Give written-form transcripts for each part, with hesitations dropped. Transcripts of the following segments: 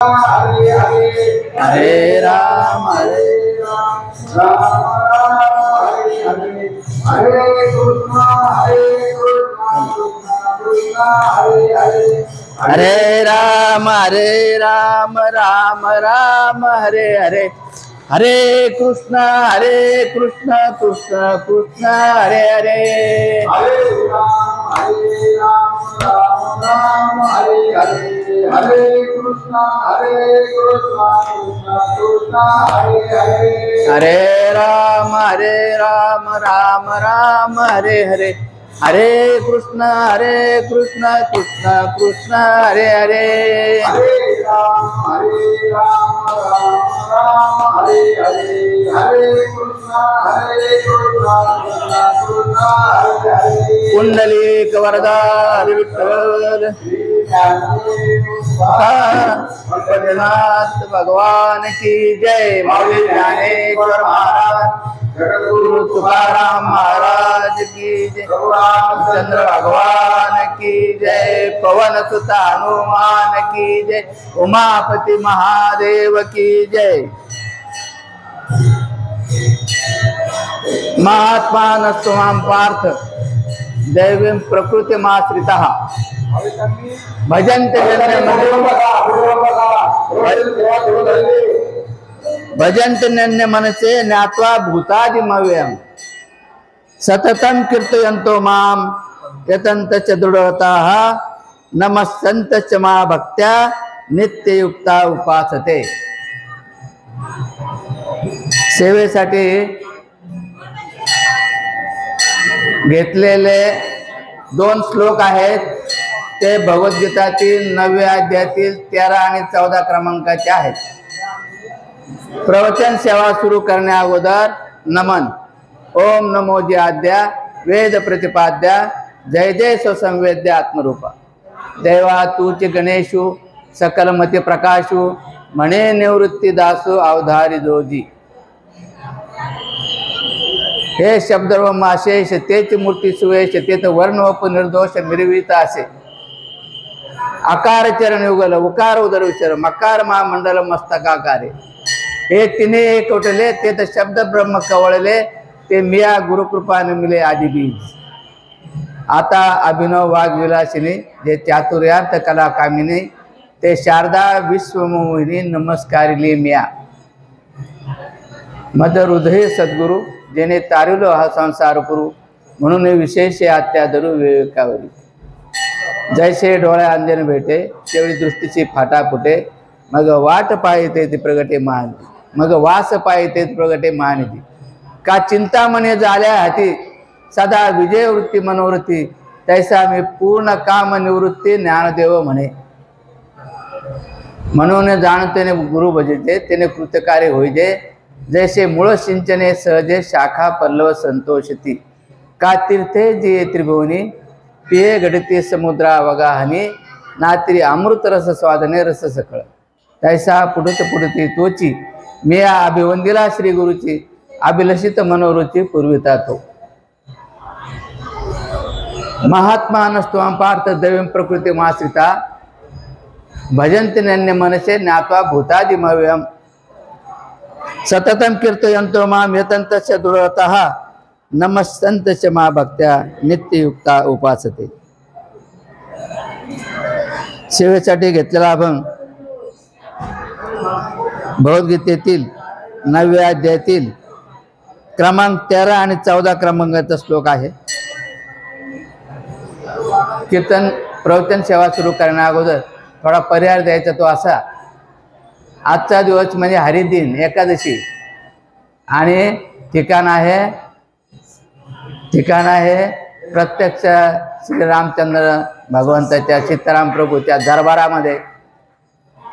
हरे हरे हरे राम राम राम हरे हरे हरे कृष्णा कृष्णा हरे हरे हरे राम राम राम हरे हरे हरे कृष्णा कृष्णा कृष्णा हरे हरे हरे राम राम हरे हरे हरे कृष्णा कृष्णा कृष्णा हरे हरे हरे राम राम हरे हरे हरे कृष्णा कृष्णा कृष्णा हरे हरे हरे राम राम हरे हरे हरे कृष्णा कृष्णा कृष्णा हरे हरे कुंडलिक वरदा विठ्ठल भजनाथ भगवान की जय। माऊली ज्ञानेश्वर महाराज, गुरु तुकाराम महाराज की जय। चंद्र भगवान की जय। पवन सुत हनुमान की जय। उमापति महादेव की जय। महात्मा स्वाम पार्थ दैवीं प्रकृति माश्रिता भजन्ते नन्य मनसे ज्ञात्वा भूतादिमव्ययम् सततं कीर्तयन्तो मां यतन्त च दृढताः नमस्सन्त च मा भक्त्या नित्ययुक्ता उपासते। सेवेसाठी घेतलेले 2 श्लोक आहेत ते भगवद्गीतातील 9व्या अध्यायातील 13 आणि 14 क्रमांकाचे आहेत। प्रवचन सेवा सुरू करण्या अगोदर नमन। ओम नमो जी आद्या वेद प्रतिपाद्या जय जय स्वसंवेद्य आत्मरूपा देवा तूच गणेशु सकल मती प्रकाशु म्हणे निवृत्ती दासु अवधारी जोजी। हे शब्दर्व माशेष तेच मूर्ती सुवेश तेथ वर्णोप निर्दोष निर्वित असे आकार चरण युगल उकार उदर विचार मकार महामंडल मस्तकाकारे हे तिने एक उठले तेथ शब्द ब्रह्म कवळले ते मिया गुरुकृपाने मिले आदि बीज। आता अभिनव वाघविलासिनी जे चातुर्यार्थ कला कामिनी ते शारदा विश्वमोहिनी नमस्कारिली मिया। मद हृदय सद्गुरु जेने तारिलो हा संसार पुरू म्हणून विशेष आत्यादरू विवेकावरी। जैसे डोळ्या अंजन भेटे तेवढी दृष्टीची फाटा फुटे मग वाट पाहिते ती प्रगटे महानिधी मग वास पाहिते प्रगटे महानिधी का चिंतामणे झाल्या हाती सदा विजय वृत्ती मनोवृत्ती तैसा मी पूर्ण काम निवृत्ती ज्ञानदेव म्हणे। म्हणून जाणतेने गुरु भजिते तेने कृतकार्य होईजे जैसे मूळ सिंचने सहजे शाखा पल्लव संतोषती का तीर्थे जी त्रिभुवनी पिये घडते समुद्रा वगाहनी नात्री अमृत रस स्वादने रस सकळ तैसा पुढत पुढती तोची मी अभिवंदिला श्री गुरुची अभिलषित मनोरुची पूर्विता तो। महात्मा नस्त्वाम पार्थ दैवीं प्रकृति माश्रिता भजन्ति नन्य मनसे ज्ञात्वा भूतादिमव्ययम् सततं कीर्तयन्तो मां यतन्त च दृढतः नमस्सन्त च मा भक्त्या नित्ययुक्ता उपासते। सेवेसाठी घेतलेला अभंग भगवद्गीतेतील 9व्या अध्यायातील क्रमांक 13 आणि 14 क्रमांकाचा श्लोक आहे। कीर्तन प्रवचन सेवा सुरू करण्या अगोदर थोडा पर्याय द्यायचा तो असा, आजचा दिवस म्हणजे हरिदिन एकादशी आणि ठिकाण आहे प्रत्यक्ष श्री रामचंद्र भगवंताच्या सीताराम प्रभूच्या दरबारामध्ये।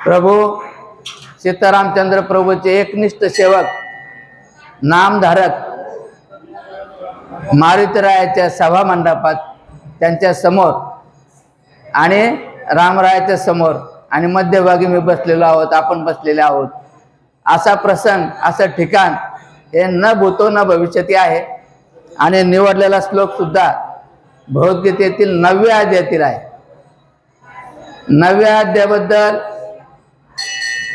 प्रभू सीतारामचंद्र प्रभूचे एकनिष्ठ सेवक नामधारक मारुतीरायाच्या सभा मंडपात त्यांच्या समोर आणि रामरायाच्या समोर आणि मध्यभागी मी बसलेलो आहोत, आपण बसलेले आहोत। असा प्रसंग असं ठिकाण हे न भूतो न भविष्यती आहे। आणि निवडलेला श्लोक सुद्धा भगवद्गीतेतील 9व्या अध्यायातील आहे। 9व्या अध्यायाबद्दल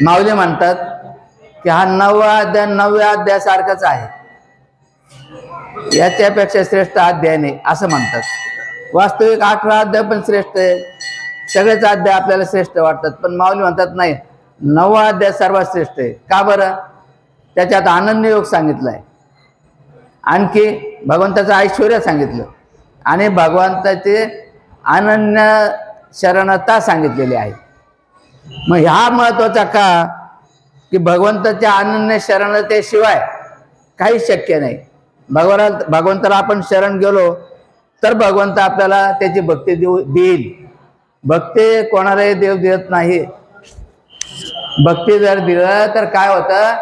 माऊली म्हणतात की हा 9व्या अध्यायासारखाच आहे, याच्यापेक्षा श्रेष्ठ अध्याय नाही असं म्हणतात. वास्तविक 18 अध्याय पण श्रेष्ठ आहे, सगळेच अध्याय आपल्याला श्रेष्ठ वाटतात, पण माऊली म्हणतात नाही, 9वा अध्याय सर्वात श्रेष्ठ आहे. का बरं? त्याच्यात अनन्य योग सांगितलाय, आणखी भगवंताचं ऐश्वर्य सांगितलं आणि भगवंताचे अनन्य शरणता सांगितलेली आहे. मग ह्या महत्वाचा का की भगवंताच्या अनन्य शरणतेशिवाय काही शक्य नाही. भगवंताला आपण शरण गेलो तर भगवंत आपल्याला त्याची भक्ती देईल. भक्ती कोणालाही देव देत नाही. भक्ती जर दिलं तर काय होतं,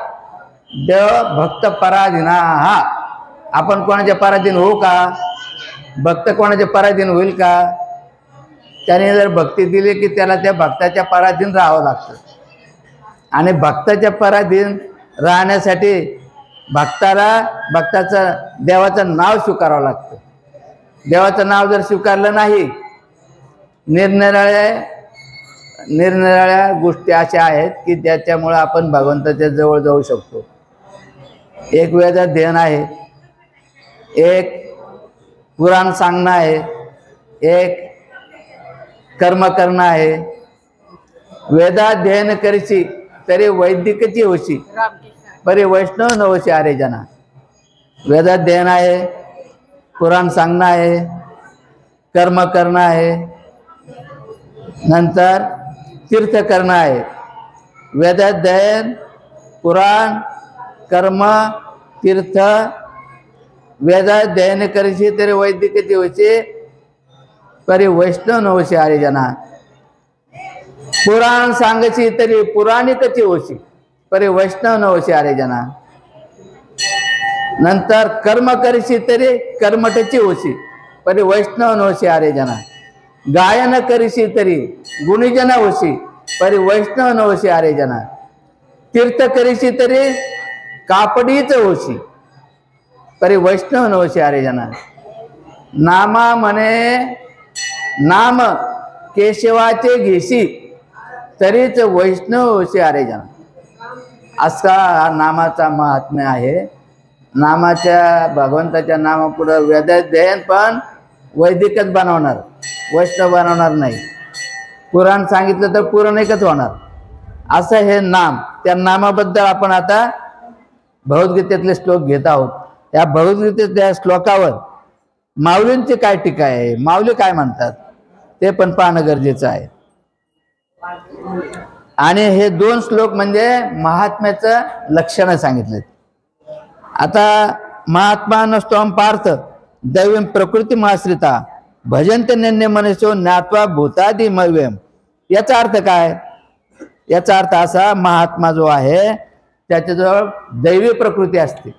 देव भक्त पराधीना. हा, आपण कोणाच्या पराधीन होऊ का? भक्त कोणाच्या पराधीन होईल का? त्याने जर भक्ती दिली की त्याला त्या भक्ताच्या पराधीन राहावं लागतं, आणि भक्ताच्या पराधीन राहण्यासाठी भक्ताचं देवाचं नाव स्वीकारावं लागतं. देवाचं नाव जर स्वीकारलं नाही, निरनिराळ्या गोष्टी अशा आहेत की त्याच्यामुळे आपण भगवंताच्या जवळ जाऊ शकतो. एक वेदाध्ययन आहे, एक पुराण सांगणं आहे, एक कर्म करणं आहे. वेदाध्ययन करीची तरी वैदिकची होशी, परी वैष्णव नवशी अरे जना. वेदाध्ययन आहे, पुराण सांगणं आहे, कर्म करणं आहे, नंतर तीर्थ करणं आहे. वेदाध्ययन, पुराण, कर्म, तीर्थ. वेदाध्ययन करीची तरी वैदिकची होशी, परी वैष्णव नवशी अरे जना. पुराण सांगायची तरी पुराणिकची होशी, परी वैष्णव नवशी अरे जना. नंतर कर्म करीची तरी कर्मठची होशी, परी वैष्णव नवशी अरे जना. गायन करीची तरी गुणीजन होशी, परी वैष्णव नवशी अरे जना. तीर्थ करीची तरी कापडीच होशी, परी वैष्णव नवशी अरे जना. नामा म्हणे नाम केशवाचे घेशी, तरीच वैष्णव होशी अरे जना. असा हा नामाचा महात्म्य आहे. नामाच्या भगवंताच्या नामापुढे वेदाध्ययन पण वैदिकच बनवणार, वैष्णव बनवणार नाही. पुराण सांगितलं तर पुराणिकच होणार. असं हे नाम. त्या नामाबद्दल आपण आता भगवद्गीतेतले श्लोक घेत आहोत. या भगवद्गीतेतल्या श्लोकावर माऊलींची काय टीका आहे, माऊली काय म्हणतात ते पण पाहणं गरजेचं आहे. आणि हे 2 श्लोक म्हणजे महात्म्याचं लक्षणं सांगितलेत. आता महात्मा नसतोम पार्थ दैवीं प्रकृती आश्रिता भजन्ते नन्य मनुष्यो ज्ञात्वा भूतादी मव्यम. याचा अर्थ काय? याचा अर्थ असा, महात्मा जो आहे त्याच्याजवळ दैवी प्रकृती असते.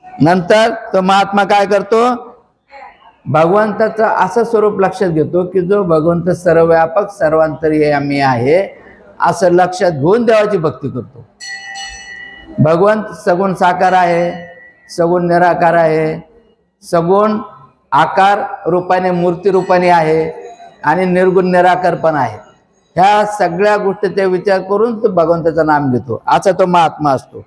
नंतर तो महात्मा काय करतो, भगवंताचं असं स्वरूप लक्षात घेतो की जो भगवंत सर्वव्यापक सर्वांतर्यामी आहे असं लक्षात घेऊन देवाची भक्ती करतो. भगवंत सगुण साकार आहे, सगुण निराकार आहे, सगुण आकार रूपाने मूर्ती रूपाने आहे आणि निर्गुण निराकार पण आहे. ह्या सगळ्या गोष्टीचा विचार करून तो भगवंताचं नाम घेतो. असा तो महात्मा असतो.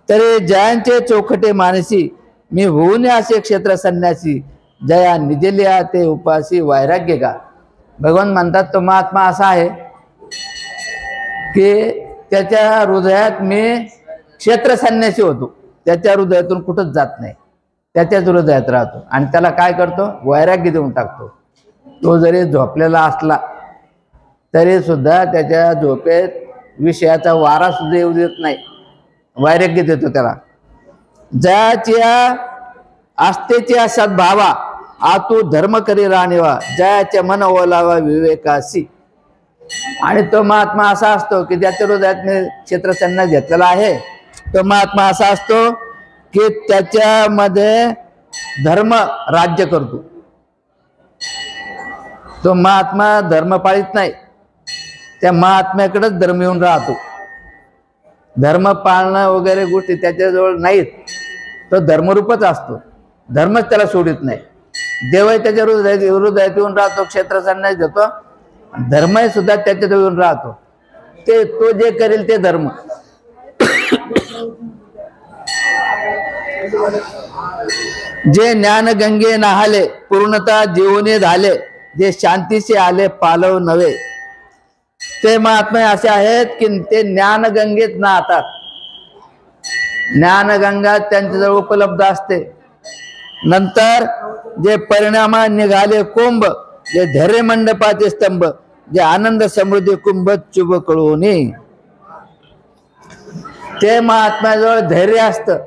तरी जयांचे चौखटे मानसी मी होऊन असे क्षेत्र संन्यासी जया निजलिया ते उपासी वैराग्य का. भगवान म्हणतात तो महात्मा असा आहे की त्याच्या हृदयात मी क्षेत्र संन्यासी होतो. त्याच्या हृदयातून कुठंच जात नाही, त्याच्याच हृदयात राहतो आणि त्याला काय करतो, वैराग्य देऊन टाकतो. तो जरी झोपलेला असला तरी सुद्धा त्याच्या झोपेत विषयाचा वारा सुद्धा येऊ देत नाही, वैराग्य देतो त्याला. जयाच्या आस्थेच्या सद्भावा आतू धर्म करी राणीवा जयाच्या मन ओलावा विवेकासी. आणि तो महात्मा असा असतो की ज्याच्या हृदयात क्षेत्र संन्यास घेतलेला आहे, तो महात्मा असा असतो की त्याच्यामध्ये धर्म राज्य करतो. तो महात्मा धर्म पाळीत नाही, त्या महात्म्याकडेच धर्म येऊन राहतो. धर्म पाळणं वगैरे गोष्टी त्याच्याजवळ नाहीत. तो धर्मरूपच असतो, धर्मच त्याला सोडित नाही. देव त्याच्या हृदयात येऊन राहतो, क्षेत्र संन्यास घेतो, धर्मही सुद्धा त्याच्याजवळ येऊन राहतो. ते तो जे करेल ते धर्म. जे ज्ञान गंगे नाहाले पूर्णता जीवने झाले, जे शांतीचे आले पालव नव्हे. ते महात्मे असे आहेत की ते ज्ञान गंगेत नाहतात. ज्ञानगंगा त्यांच्याजवळ उपलब्ध असते. नंतर जे परिणामा निघाले कुंभ, जे धैर्य मंडपाचे स्तंभ, जे आनंद समृद्धी कुंभ चुब कळूनी. ते महात्म्याजवळ धैर्य असतं.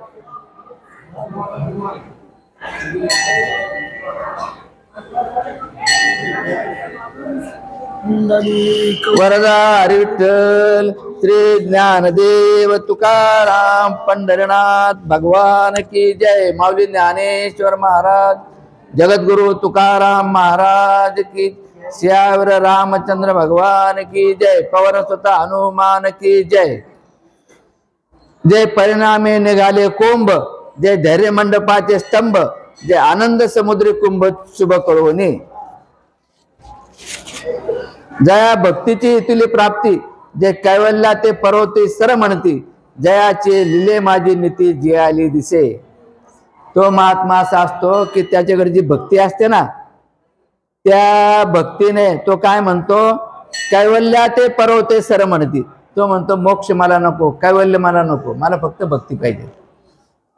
वरदा हरी विठ्ठल श्री ज्ञानदेव तुकाराम पंढरीनाथ भगवान की जय. माऊली ज्ञानेश्वर महाराज, जगद्गुरु तुकाराम महाराज की, श्यावर रामचंद्र भगवान की जय. पवन सुत हनुमान की जय. जे परिणामी निघाले कुंभ, जे धैर्य मंडपाचे स्तंभ, जे आनंद समुद्री कुंभ शुभ कळवणी. जया भक्तीची इथली प्राप्ती, जे कैवल्या ते पर्वती सर म्हणती, जयाचे लिले माझी नीती जी आली दिसे. तो महात्मा असा असतो की त्याच्याकडे जी भक्ती असते ना, त्या भक्तीने तो काय म्हणतो, कैवल्या ते पर्वते सर म्हणती. तो म्हणतो मोक्ष मला नको, कैवल्य मला नको, मला फक्त भक्ती पाहिजे.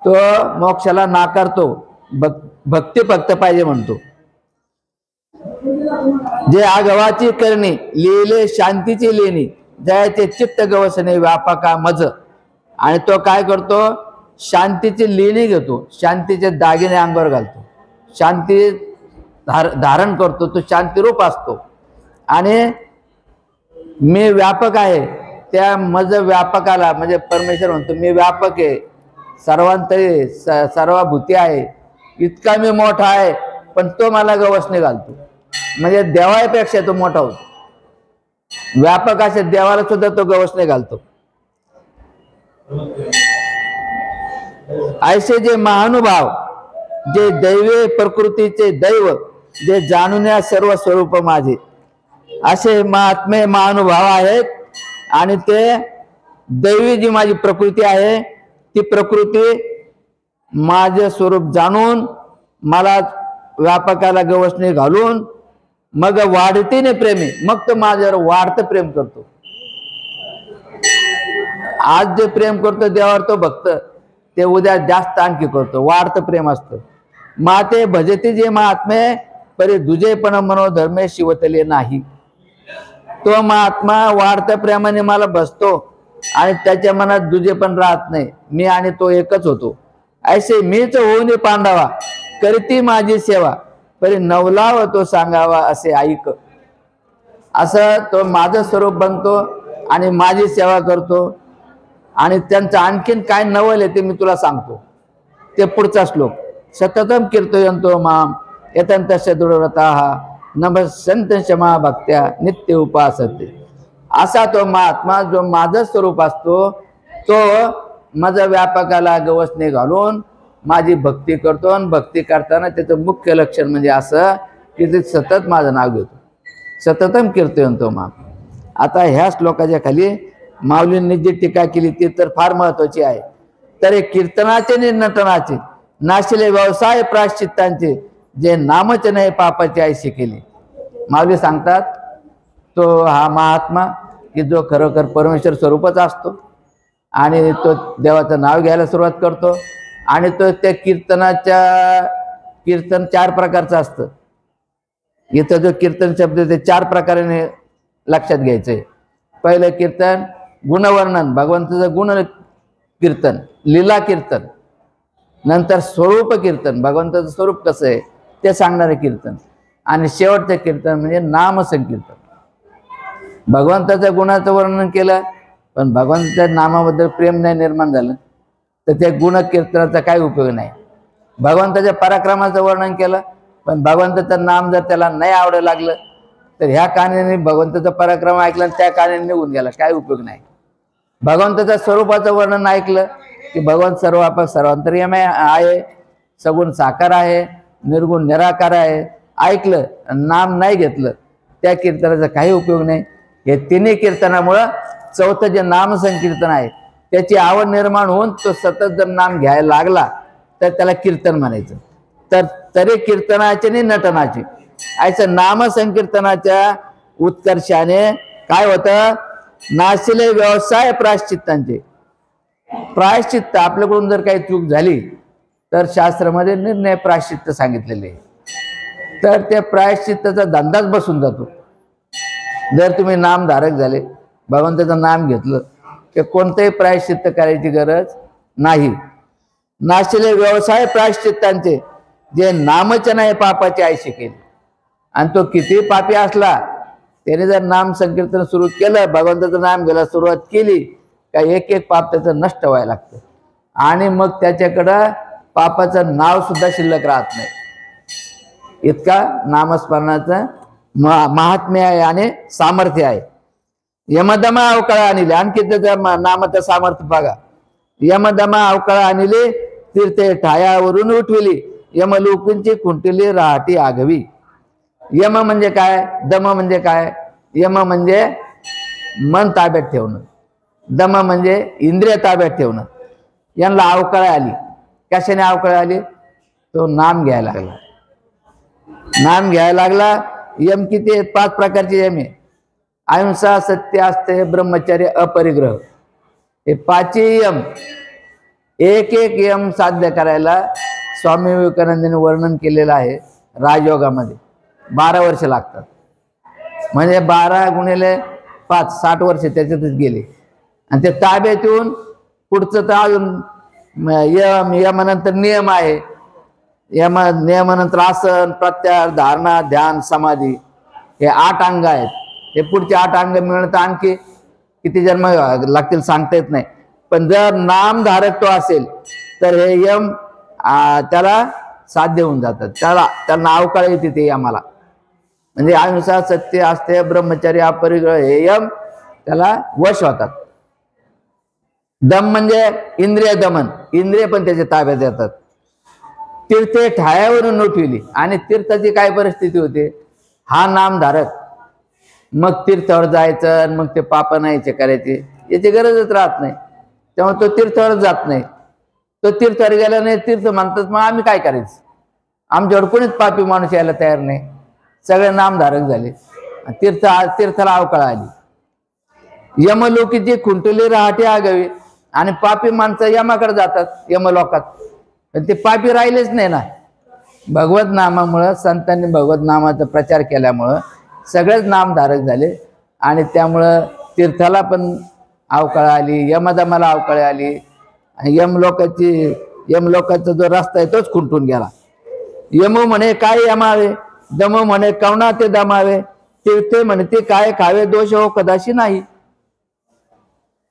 तो मोक्षाला नाकारतो, भक्ती फक्त पाहिजे म्हणतो. जे आगवाची करणी लिहिले शांतीची लेणी, जयाचे चित्त गवसणे व्यापका मज. आणि तो काय करतो, शांतीची लेणी घेतो, शांतीचे दागिने अंगावर घालतो, शांती धारण करतो, तो शांतीरूप असतो. आणि मी व्यापक आहे, त्या मज व्यापकाला म्हणजे परमेश्वर म्हणतो मी व्यापक आहे, सर्वांतरी सर्वभूती आहे, इतका मी मोठा आहे, पण तो मला गवसणे घालतो. म्हणजे देवापेक्षा तो मोठा होतो. व्यापक असे देवाला सुद्धा तो गवसणे घालतो. ऐसे जे महानुभाव, जे दैवे प्रकृतीचे दैव, जे जाणून सर्व स्वरूप माझे, असे महात्मे महानुभाव आहेत. आणि ते दैवी जी माझी प्रकृती आहे, ती प्रकृती माझे स्वरूप जाणून मला व्यापकाला गवसणे घालून मग वाढतीने प्रेमी, मग तो माझ्यावर वाढतं प्रेम करतो. आज जे प्रेम करतो देवावर तो भक्त, ते उद्या जास्त आणखी करतो, वाढतं प्रेम असतं. माते भजती जे महात्मे परी दुजेपण मनोधर्मे शिवतले नाही. तो महात्मा वाढत्या प्रेमाने मला बसतो आणि त्याच्या मनात दुजे पण राहत नाही, मी आणि तो एकच होतो. ऐसे मीच होऊन पांडवा करती माझी सेवा, परी नवलाव तो सांगावा असे ऐक. असं तो माझं स्वरूप बनतो आणि माझी सेवा करतो. आणि त्यांचं आणखीन काय नवल आहे ते मी तुला सांगतो. ते पुढचा श्लोक, सततम कीर्तयंतो माम यतंतस्य दृढव्रताः नमस्संत क्षमा भक्त्या नित्य उपासते. असा तो महात्मा जो माझं स्वरूप असतो, तो माझ्या व्यापकाला गवसणे घालून माझी भक्ती करतो. आणि भक्ती करताना त्याचं मुख्य लक्षण म्हणजे असं की ते सतत माझं नाव घेतो, सततम कीर्तयंतो माम. आता ह्या श्लोकाच्या खाली माऊलींनी जी टीका केली ती तर फार महत्वाची आहे. तर कीर्तनाचे आणि नटनाचे नाशिले व्यवसाय प्राश्चित्तांचे, जे नामच नाही पापाची आयशी केली. माऊली सांगतात तो हा महात्मा की जो खरोखर परमेश्वर स्वरूपच असतो आणि तो देवाचं नाव घ्यायला सुरुवात करतो. आणि तो त्या कीर्तन 4 प्रकारचं असतं. इथं जो कीर्तन शब्द ते 4 प्रकाराने लक्षात घ्यायचंय. पहिलं कीर्तन गुणवर्णन, भगवंताचं गुण कीर्तन, लीला कीर्तन. नंतर स्वरूप कीर्तन, भगवंताचं स्वरूप कसं आहे ते सांगणारे कीर्तन. आणि शेवटचं कीर्तन म्हणजे नाम संकीर्तन. भगवंताच्या गुणाचं वर्णन केलं पण भगवंताच्या नामाबद्दल प्रेम नाही निर्माण झालं तर त्या गुण कीर्तनाचा काही उपयोग नाही. भगवंताच्या पराक्रमाचं वर्णन केलं पण भगवंताचं नाम जर त्याला नाही आवडायला लागलं तर ह्या कानाने भगवंताचा पराक्रम ऐकला आणि त्या कानाने निघून गेला, काही उपयोग नाही. भगवंताच्या स्वरूपाचं वर्णन ऐकलं की भगवंत सर्वापक सर्वांतर्यामी आहे, सगुण साकार आहे, निर्गुण निराकार आहे, ऐकलं नाम नाही घेतलं त्या कीर्तनाचा काही उपयोग नाही. हे 3 कीर्तनामुळं चौथं जे नाम संकीर्तन आहे त्याची आवड निर्माण होऊन तो सतत जर नाम घ्यायला लागला तर त्याला कीर्तन म्हणायचं. तर तरी कीर्तनाचे नाही नटनाचे. असं नाम संकीर्तनाच्या उत्कर्षाने काय होतं, नाशिले व्यवसाय प्रायश्चित्तांचे. प्रायश्चित्त आपल्याकडून जर काही चूक झाली तर शास्त्रामध्ये निर्णय प्रायश्चित्त सांगितलेले आहे. तर त्या प्रायश्चित्ताचा धंदाच बसून जातो. जर तुम्ही नामधारक झाले, भगवंताचं नाम घेतलं की कोणतंही प्रायश्चित्त करायची गरज नाही. नाशिले व्यवसाय प्रायश्चित्तांचे, जे नामच नाही पापाची आयशी केली. आणि तो किती पापी असला त्याने जर नाम संकीर्तन सुरू केलं, भगवंताचं नाम घ्यायला सुरुवात केली का एक एक पाप त्याचं नष्ट व्हायला लागतं. आणि मग त्याच्याकडं पापाचं नाव सुद्धा शिल्लक राहत नाही. इतका नामस्मरणाचं महात्म्य आहे आणि सामर्थ्य आहे. यमदमा अवकाळा आणले, आणखी त्याच्या नामाचं सामर्थ्य बघा. यमदमा अवकाळा आणले, तीर्थे ठायावरून उठविली, यमलोकींची खुंटली राहटी आघवी. यम म्हणजे काय, दम म्हणजे काय. यम म्हणजे मन ताब्यात ठेवणं, दम म्हणजे इंद्रिय ताब्यात ठेवणं. यांना अवकाळा आली. कशाने अवकाळा आली, तो नाम घ्यायला लागला. नाम घ्यायला लागला. यम किती, 5 प्रकारचे यम आहे. अहिंसा, सत्य, आस्ते, ब्रह्मचर्य, अपरिग्रह, हे 5 यम. एक एक यम साध्य करायला स्वामी विवेकानंदांनी वर्णन केलेलं आहे राजयोगामध्ये. 12 वर्ष लागतात. म्हणजे 12 गुणिले 5, 60 वर्ष त्याच्यातच गेले. आणि ते ताब्यात येऊन पुढचं तर अजून यमानंतर नियम आहे. नियमानंतर आसन, प्रत्याहार, धारणा, ध्यान, समाधी, हे 8 अंग आहेत. हे पुढचे 8 अंग मिळणं तर आणखी किती जन्म लागतील सांगता येत नाही. पण जर नामधारक तो असेल तर हे यम त्याला साध्य होऊन जातात. त्यांना अवकाळ येते ते यमाला. म्हणजे अहिंसा, सत्य, आस्ते, ब्रह्मचर्य, अपरिग्रह, हे यम त्याला वश होतात. दम म्हणजे इंद्रिय दमन, इंद्रिय पण त्याच्या ताब्यात येतात. तीर्थे ठायावरून उठविली, आणि तीर्थाची काय परिस्थिती होते, हा नामधारक मग तीर्थावर जायचं, मग ते पाप नाहीचे करायचे याची गरजच राहत नाही. त्यामुळे तो तीर्थावर जात नाही. तो तीर्थावर गेला नाही, तीर्थ म्हणतात मग आम्ही काय करायचं, आमच्यावर कोणीच पापी माणूस यायला तयार नाही. सगळे नामधारक झाले. तीर्थाला अवकाळा आली. यमलोकीची खुंटली राहटी आगावी, आणि पापी माणसं यमाकडे जातात यमलोकात. पण ते पापी राहिलेच नाही ना. भगवत नामामुळं, संतांनी भगवत नामाचा प्रचार केल्यामुळं सगळेच नामधारक झाले. आणि त्यामुळं तीर्थाला पण अवकाळा आली, यमदमाला अवकाळा आली. यमलोकाचा जो रस्ता आहे तोच खुंटून गेला. यम म्हणे काय यमावे, दम म्हणे कवना ते दमावे, तीर्थे म्हणते काय खावे, दोष हो कदाशी नाही.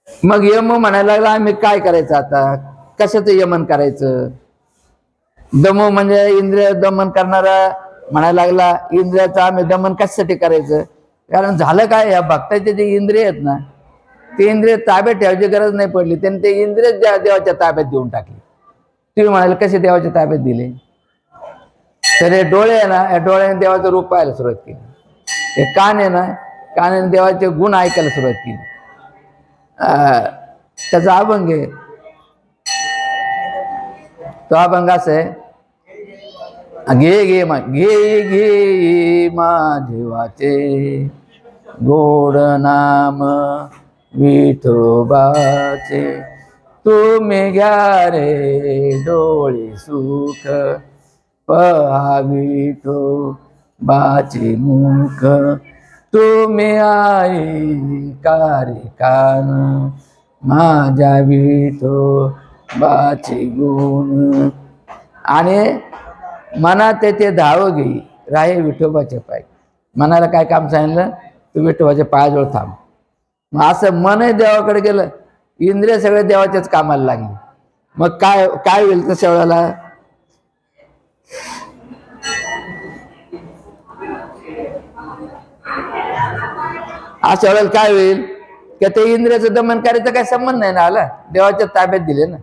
मग यम म्हणायला लागला आम्ही काय करायचं आता, कशाचं यमन करायचं. दमो म्हणजे इंद्रिय दमन करणारा म्हणायला लागला, इंद्रियाचं आम्ही दमन कशासाठी करायचं. कारण झालं काय, या भक्ताचे जे इंद्रिय आहेत ना, ते इंद्रिय ताब्यात ठेवायची गरज नाही पडली. त्यांनी ते इंद्रिय देवाच्या ताब्यात देऊन टाकले. तुम्ही म्हणाले कसे देवाच्या ताब्यात दिले. तर हे डोळे आहे ना, या डोळ्याने देवाचं रूप पाहायला सुरुवात केली. हे कान आहे ना, कानाने देवाचे गुण ऐकायला सुरुवात केली. त्याचा अभंग आहे. तो अभंग असं आहे, घे घे घे घे माझे गोड नाम विठोबाचे, तुम्ही घ्या रे डोळे सुख, पहा विठोबाचे मुख, तुम्ही आई कारे कान, माझ्या विठोबाचे गुण. आणि मनात ते धाव घेई राहे विठोबाचे पाय. मनाला काय काम सांगितलं, तू विठोबाच्या पायाजवळ थांब. मग असं मनही देवाकडे गेलं, इंद्रिय सगळे देवाच्याच कामाला लागले. मग काय काय होईल तशा वेळेला, अशा वेळेला काय होईल की ते इंद्रियाचं दमन करायचं काय संबंध नाही ना. आला देवाच्या ताब्यात दिले ना,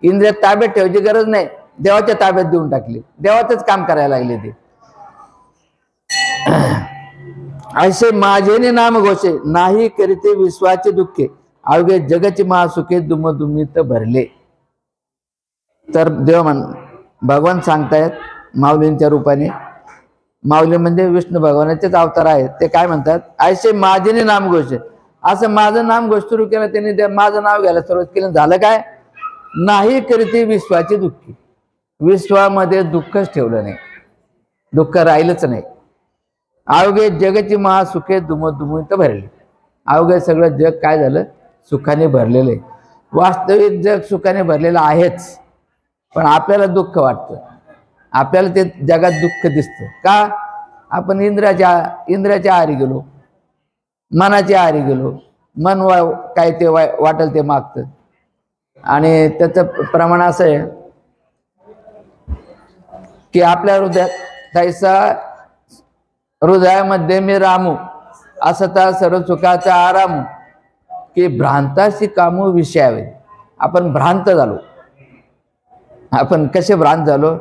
इंद्रिय ताब्यात ठेवायची गरज नाही, देवाच्या ताब्यात देऊन टाकली. देवाचंच काम करायला लागले ते. असे माझेने नाम घोषे, नाही करीते विश्वाचे दुःखे. अवघे जगची महासुखे दुमदुमीत भरले. तर भगवान सांगतायत माऊलींच्या रूपाने. माऊली म्हणजे विष्णू भगवानाचेच अवतार आहेत. ते काय म्हणतात, ऐसे माझेने नाम घोष. असं माझं नाम घोष सुरू केलं त्यांनी, माझं नाव घ्यायला सुरुवात केलं. झालं काय, नाही करीती विश्वाची दुःखी. विश्वामध्ये दुःखच ठेवलं नाही, दुःख राहिलंच नाही. अवघे जगची महासुखे दुमदुमीत भरले. अवघे सगळं जग काय झालं, सुखाने भरलेलं आहे. वास्तविक जग सुखाने भरलेलं आहेच, पण आपल्याला दुःख वाटतं. आपल्याला ते जगात दुःख दिसतं. का, आपण इंद्रियाच्या आहारी गेलो, मनाच्या आहारी गेलो. मन काय ते वाटेल ते मागतं. आणि त्याचं प्रमाण असं आहे की आपल्या हृदयामध्ये मी रामू, असता सर्व सुखाचा आरामू, की भ्रांताशी कामू विषयावे. आपण भ्रांत झालो. आपण कसे भ्रांत झालो,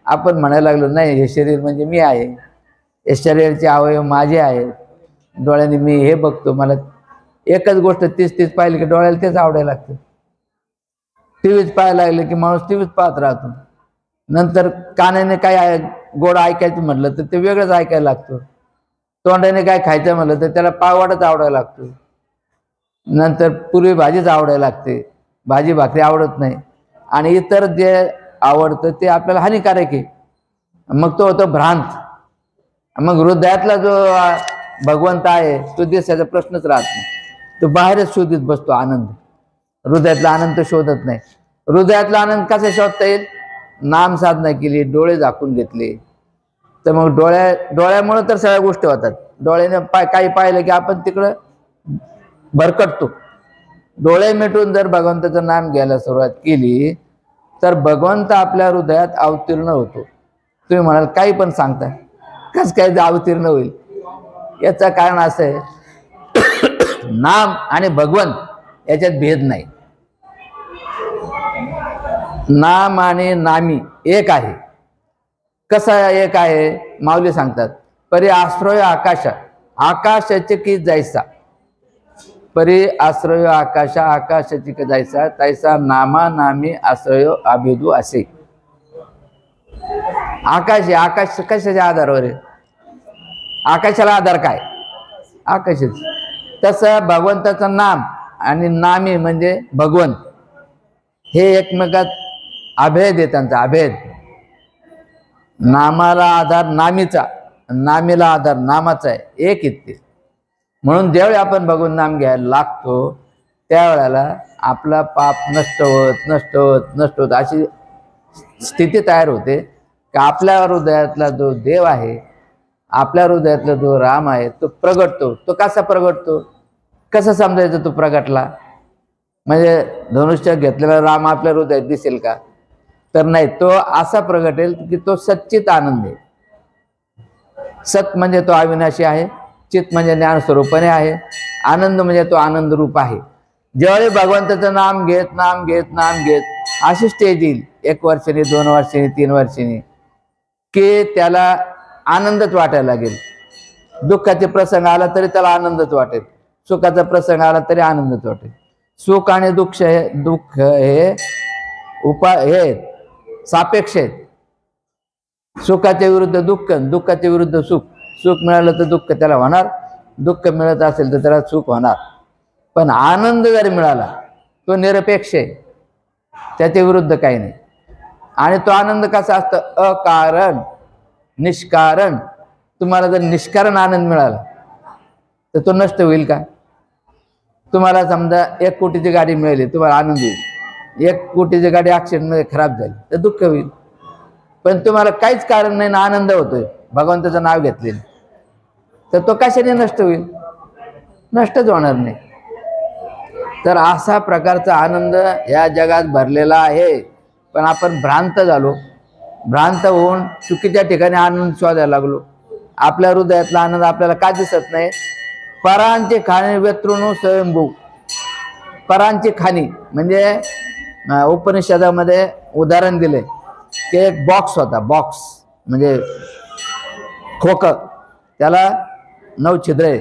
आपण म्हणायला लागलो नाही हे शरीर म्हणजे मी आहे, हे शरीराचे अवयव माझे आहेत. डोळ्याने मी हे बघतो, मला एकच गोष्ट तीच पाहिली की डोळ्याला तेच आवडायला लागतं. टीव्हीच पाहायला लागले की माणूस टीव्हीच पाहत राहतो. नंतर कानाने काय गोड ऐकायचं म्हटलं तर ते वेगळंच ऐकायला लागतं. तोंडाने काय खायचं म्हटलं तर त्याला पाववाटच आवडायला लागतो. नंतर पूर्वी भाजीच आवडायला लागते, भाजी भाकरी आवडत नाही. आणि इतर जे आवडतं ते आपल्याला हानिकारक आहे. मग तो होतो भ्रांत. मग हृदयातला जो भगवंत आहे तो दिसायचा प्रश्नच राहत नाही. तो बाहेरच शोधित बसतो आनंद. हृदयातला आनंद शोधत नाही. हृदयातला आनंद कसा शोधता येईल, नाम साधना केली, डोळे झाकून घेतले तर मग डोळ्यामुळे तर सगळ्या गोष्टी होतात. डोळ्याने काही पाहिलं की आपण तिकडं भरकटतो. डोळे मिटून जर भगवंताचं नाम घ्यायला सुरुवात केली तर भगवंत आपल्या हृदयात अवतीर्ण होतो. तुम्ही म्हणाल काही पण सांगता, कसं काय अवतीर्ण होईल? याचं कारण असं आहे, नाम आणि भगवंत याच्यात भेद नाही. नाम आणि नामी एक आहे. कसा एक आहे, माऊली सांगतात, परी आश्रय आकाश, आकाशाचे की जैसा. परी आश्रय आकाश, आकाशाची की जैसा, तैसा नामा नामी आश्रय अभेदू असे. आकाश आहे, आकाश कशाच्या आधारावर आहे? आकाशाला आधार काय? आकाशच. तसं भगवंताचं नाम आणि नामी म्हणजे भगवंत हे एकमेकात अभेद आहे. त्यांचा अभेद. नामाला आधार नामीचा, नामीला आधार नामाचा आहे, एक इतके. म्हणून ज्यावेळी आपण भगवंत नाम घ्यायला लागतो त्यावेळेला आपला पाप नष्ट होत अशी स्थिती तयार होते की आपल्या हृदयातला जो देव आहे, आपल्या हृदयातला जो राम आहे तो प्रगटतो. तो कसा प्रगटतो, कसं समजायचं तो प्रगटला? म्हणजे धनुष्य घेतलेला राम आपल्या हृदयात दिसेल का? तर नाही. तो असा प्रगटेल की तो सच्चित आनंद आहे. सत म्हणजे तो अविनाशी आहे, चित म्हणजे ज्ञानस्वरूपाने आहे, आनंद म्हणजे तो आनंद रूप आहे. ज्यावेळी भगवंताचं नाम घेत अशी स्टेज येईल, 1 वर्षांनी, 2 वर्षांनी, 3 वर्षांनी, की त्याला आनंदच वाटायला लागेल. दुःखाचे प्रसंग आला तरी त्याला आनंदच वाटेल, सुखाचा प्रसंग आला तरी आनंदच वाटेल. सुख आणि दुःख हे हे सापेक्ष आहेत. सुखाच्या विरुद्ध दुःख, दुःखाच्या विरुद्ध सुख. सुख मिळालं तर दुःख त्याला होणार, दुःख मिळत असेल तर त्याला सुख होणार. पण आनंद जर मिळाला तो निरपेक्ष आहे, त्याच्या विरुद्ध काही नाही. आणि तो आनंद कसा असतं, अकारण निष्कारण. तुम्हाला जर निष्कारण आनंद मिळाला तर तो नष्ट होईल का? तुम्हाला समजा 1 कोटीची गाडी मिळाली, तुम्हाला आनंद होईल. 1 कोटीची गाडी ॲक्सिडेंटमध्ये खराब झाली तर दुःख होईल. पण तुम्हाला काहीच कारण नाही ना आनंद होतोय भगवंताचं नाव घेतलेलं, तर तो कशाने नष्ट होईल? नष्टच होणार नाही. तर असा प्रकारचा आनंद या जगात भरलेला आहे. पण आपण भ्रांत झालो. भ्रांत होऊन चुकीच्या ठिकाणी आनंद शोधायला लागलो. आपल्या हृदयातला आनंद आपल्याला का दिसत नाही? परांची खाणी व्यतृणू स्वयंभू. परांची खाणी म्हणजे उपनिषदामध्ये उदाहरण दिले की एक बॉक्स होता. बॉक्स म्हणजे खोकं, त्याला 9 छिद्र आहे,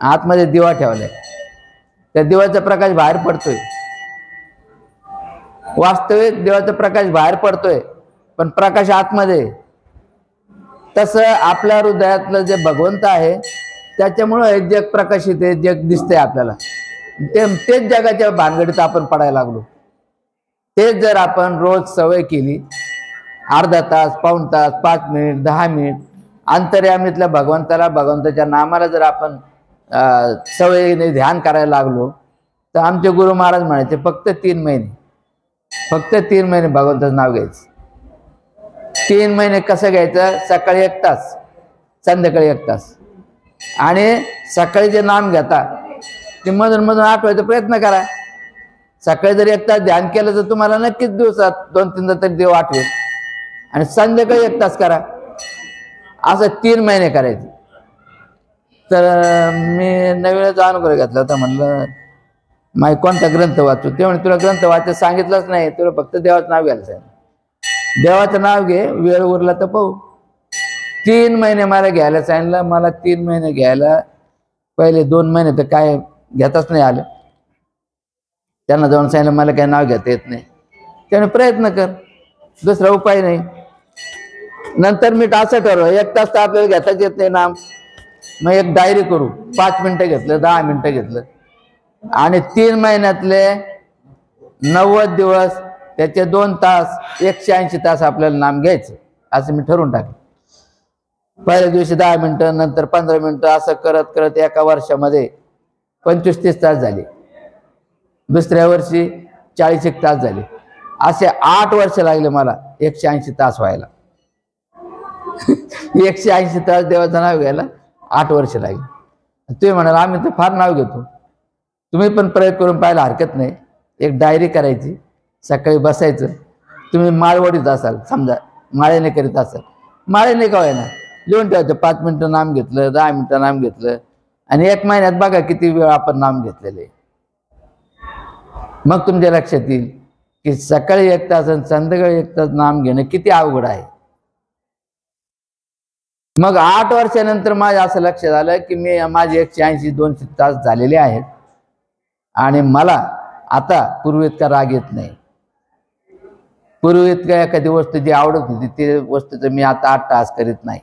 आतमध्ये दिवा ठेवलाय. त्या दिव्याचा प्रकाश बाहेर पडतोय, वास्तविक देवाचा प्रकाश बाहेर पडतोय, पण प्रकाश आतमध्ये आहे. तसं आपल्या हृदयातलं जे भगवंत आहे त्याच्यामुळे जग प्रकाशित आहे, जग दिसतंय आपल्याला. तेच जगाच्या भानगडीत आपण पडायला लागलो. तेच जर आपण रोज सवय केली, अर्धा तास, पाऊण तास, 5 मिनिट, 10 मिनिट अंतर्यामीतल्या भगवंताला, भगवंताच्या नामाला जर आपण सवयीने ध्यान करायला लागलो, तर आमचे गुरु महाराज म्हणायचे फक्त 3 महिने भगवंताचं नाव घ्यायचं. 3 महिने कसं घ्यायचं? सकाळी 1 तास, संध्याकाळी 1 तास. आणि सकाळी जे नाम घेता ते मधून मधून आठवायचा प्रयत्न करा. सकाळी जर 1 तास ध्यान केलं तर तुम्हाला नक्कीच दिवसात 2-3दा तरी देव आठवेल. आणि संध्याकाळी 1 तास करा. असं 3 महिने करायचे. तर मी नवीनच अनुभव घेतला होता. म्हणलं माय कोणता ग्रंथ वाचू? ते म्हणे तुला ग्रंथ वाचायला सांगितलंच नाही, तुला फक्त देवाचं नाव घ्यायला सांगितलं. देवाचं नाव घे, वेळ उरला तर पाहू. 3 महिने मला घ्यायला सांगितलं. मला 3 महिने घ्यायला पहिले 2 महिने तर काय घेताच नाही आलं. त्यांना जाऊन सांगितलं मला काय नाव घेता येत नाही. त्याने प्रयत्न कर, दुसरा उपाय नाही. नंतर मी असं ठरवलं 1 तास तर आपल्याला घेताच येत नाही नाम, मग एक डायरी करू. 5 मिनिटं घेतलं, 10 मिनिटं घेतलं, आणि 3 महिन्यातले 90 दिवस त्याचे 2 तास, 180 तास आपल्याला नाम घ्यायचं, असं मी ठरवून टाकलं. पहिल्या दिवशी 10 मिनिटं, नंतर 15 मिनिटं, असं करत करत एका वर्षामध्ये 25-30 तास झाले. दुसऱ्या वर्षी 40 तास झाले. असे 8 वर्ष लागले मला 180 तास व्हायला. 180 तास देवाचं नाव घ्यायला 8 वर्ष लागली. तुम्ही म्हणाल आम्ही तर फार नाव घेतो. तुम्ही पण प्रयोग करून पाहायला हरकत नाही. एक डायरी करायची, सकाळी बसायचं. तुम्ही माळवडीत असाल, समजा माळेने करीत असाल, माळेने का होईना लिहून ठेवायचं. 5 मिनिटं नाम घेतलं, 10 मिनिटं नाम घेतलं, आणि 1 महिन्यात बघा किती वेळ आपण नाम घेतलेले. मग तुमच्या लक्षात येईल की सकाळी 1 तास आणि संध्याकाळी 1 तास नाम घेणं किती अवघड आहे. मग 8 वर्षानंतर माझ्या असं लक्षात आलं की माझे 180-200 तास झालेले आहेत, आणि मला आता पूर्वीइतका राग येत नाही. पूर्वीइतका एखादी वस्तू जी आवडत होती ती वस्तूचं मी आता 8 तास करीत नाही.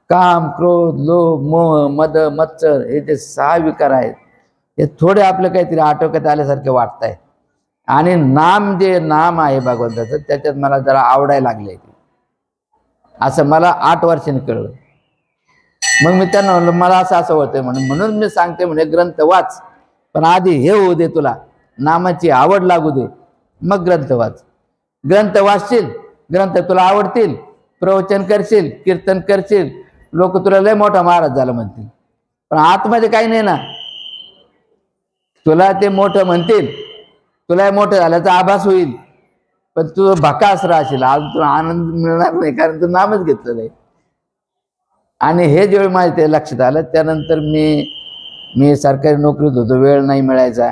काम, क्रोध, लोभ, मोह, मद, मत्सर हे जे 6 विकार आहेत, हे थोडे आपलं काहीतरी आटोक्यात आल्यासारखे वाटत आहे. आणि जे नाम आहे भगवंताचं त्याच्यात मला जरा आवडायला लागले, असं मला 8 वर्षांनी कळलं. मग मी त्यांना म्हणलं मला असं होतंय म्हणून मी सांगते म्हणे ग्रंथ वाच, पण आधी हे होऊ दे, तुला नामाची आवड लागू दे, मग ग्रंथ वाच. ग्रंथ वाचशील, ग्रंथ तुला आवडतील, प्रवचन करशील, कीर्तन करशील, लोक तुला लय मोठा महाराज झाला म्हणतील, पण आतमध्ये काही नाही ना. तुला ते मोठं म्हणतील, तुला मोठं झाल्याचा आभास होईल, पण तू भकास राहशील, आज तुला आनंद मिळणार नाही, कारण तू नामच घेतलं नाही. आणि हे जेव्हा माझ्या ते लक्षात आलं, त्यानंतर मी सरकारी नोकरीत होतो, वेळ नाही मिळायचा.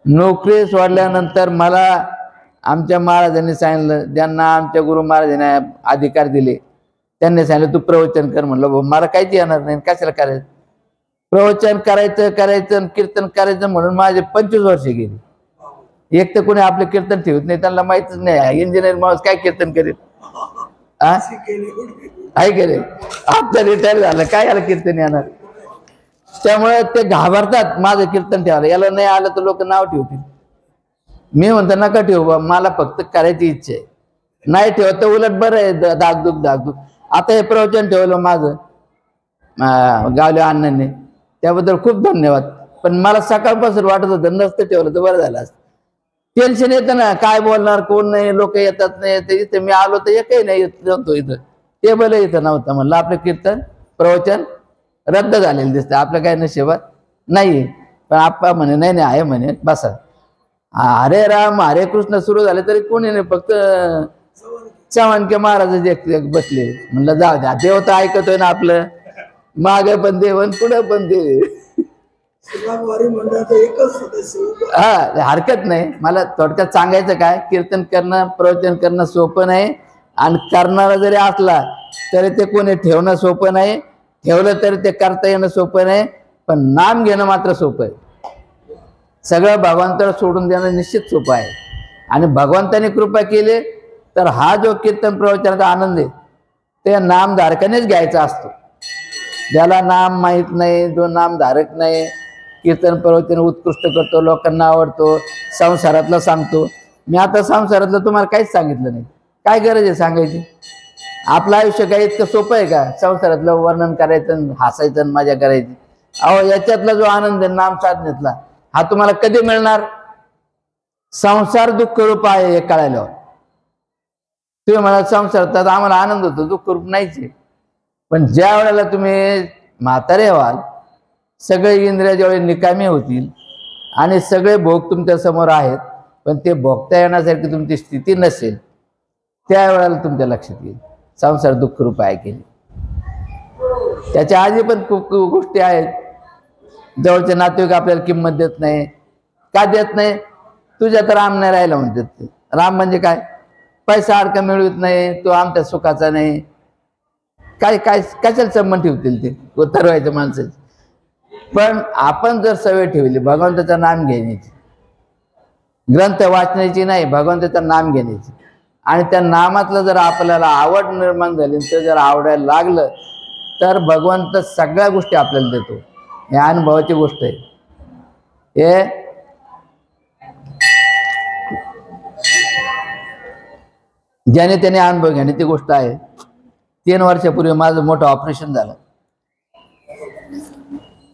नोकरी सोडल्यानंतर मला आमच्या महाराजांनी सांगितलं, ज्यांना आमच्या गुरु महाराजांनी अधिकार दिले, त्यांनी सांगितलं तू प्रवचन कर. म्हणलं मला काहीच येणार नाही, कशाला करायचं? प्रवचन करायचं कीर्तन करायचं म्हणून माझे 25 वर्ष गेली. एक तर कोणी आपलं कीर्तन ठेवत नाही, त्यांना माहितच नाही इंजिनियर माणूस काय कीर्तन करेल. काय करेल? आता रिटायर झालं, काय याला कीर्तन येणार? त्यामुळे ते घाबरतात माझं कीर्तन ठेवायला. याला नाही आलं तर लोक नाव ठेवतील. मी म्हणतो नका ठेवू, मला फक्त करायची इच्छा आहे. नाही ठेवत तर उलट बरं आहे, दागदुख. आता हे प्रवचन ठेवलं माझं गावल्या अण्णांनी, त्याबद्दल खूप धन्यवाद. पण मला सकाळपासून वाटत होतं नसतं ठेवलं तर बरं झालं असतं. टेन्शन येतं ना, काय बोलणार, कोण नाही, लोक येतात नाही येते. इथे मी आलो तर एकही नाही येत नव्हतो, इथं टेबल इथं नव्हतं. म्हणलं आपलं कीर्तन प्रवचन रद्द झालेलं दिसतं, आपलं काय नशिबात नाही. पण आप्पा म्हणे नाही आहे म्हणे, बसा. हरे राम हरे कृष्ण सुरू झाले तरी कोणी नाही, फक्त चव्हाणके महाराज बसले. म्हणलं जाऊ द्या, देव तर ऐकतोय ना आपलं, मागे पण देव आणि पुढे पण देव. हा, हरकत नाही. मला थोडक्यात सांगायचं काय, कीर्तन करणं, प्रवचन करणं सोपं नाही, आणि करणारा जरी असला तरी ते कोणी ठेवणं सोपं नाही, ठेवलं तरी ते करता येणं सोपं नाही, पण नाम घेणं मात्र सोपं आहे. सगळं भगवंताला सोडून देणं निश्चित सोपं आहे. आणि भगवंताने कृपा केली तर हा जो कीर्तन प्रवचनाचा आनंद आहे ते नामधारकानेच घ्यायचा असतो. ज्याला नाम माहीत नाही, जो नामधारक नाही, कीर्तन प्रवचन उत्कृष्ट करतो, लोकांना आवडतो, संसारातलं सांगतो. मी आता संसारातलं तुम्हाला काहीच सांगितलं नाही. काय गरज आहे सांगायची? आपलं आयुष्य काय इतकं सोपं आहे का संसारातलं वर्णन करायचं, हसायचं आणि मजा करायची? अहो, याच्यातला जो आनंद आहे नाम साधनेतला, हा तुम्हाला कधी मिळणार? संसार दुःख रूप आहे हे कळायला. तुम्ही मला संसारात आम्हाला आनंद होतो, दुःख रूप नाहीच आहे. पण ज्या वेळेला तुम्ही म्हातारे व्हाल, सगळे इंद्रिय ज्यावेळी निकामी होतील आणि सगळे भोग तुमच्या समोर आहेत, पण ते भोगता येण्यासारखी तुमची स्थिती नसेल, त्यावेळेला तुमच्या लक्षात येईल संसार दुःख रूप आहे की नाही. त्याच्या आधी पण खूप गोष्टी आहेत. जवळचे नातेवाईक आपल्याला किंमत देत नाही. का देत नाही? तुझ्या तर राम नाही राहिला म्हणतात ते. राम म्हणजे काय? पैसा अडका मिळवत नाही, तो आमच्या सुखाचा नाही. काय काय कशाला संबंध ठेवतील ते उतरवायच्या माणसाचे? पण आपण जर सवय ठेवली भगवंताचं नाम घेण्याची, ग्रंथ वाचण्याची नाही, भगवंताचं नाम घेण्याची, आणि त्या नामातलं जर आपल्याला आवड निर्माण झाली, तर जर आवडायला लागलं तर भगवंत सगळ्या गोष्टी आपल्याला देतो. हे अनुभवाची गोष्ट आहे. हे ज्याने त्याने अनुभव घेण्याची गोष्ट आहे. 3 वर्षापूर्वी माझं मोठं ऑपरेशन झालं.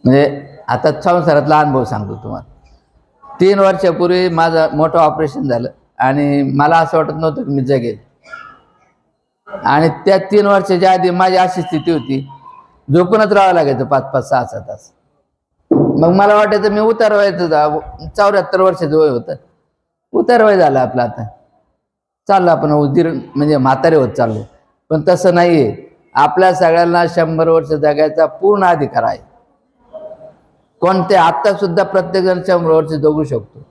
म्हणजे आता संसारातला अनुभव सांगतो तुम्हाला. 3 वर्षापूर्वी माझं मोठं ऑपरेशन झालं आणि मला असं वाटत नव्हतं की मी जगेल. आणि त्या 3 वर्षाच्या आधी माझी अशी स्थिती होती, झोपूनच राहावं लागायचं 5-5, 6-6 तास. मग मला वाटायचं मी उतारवायचं. 74 वर्षाचं वय होतं, उतारवय झालं आपलं. आता चाललं आपण उदीर म्हणजे म्हातारे होत चाललो. पण तसं नाही आहे. आपल्या सगळ्यांना 100 वर्ष जगायचा पूर्ण अधिकार आहे. कोणते आत्तासुद्धा प्रत्येकजण 100 वर्ष जगू शकतो.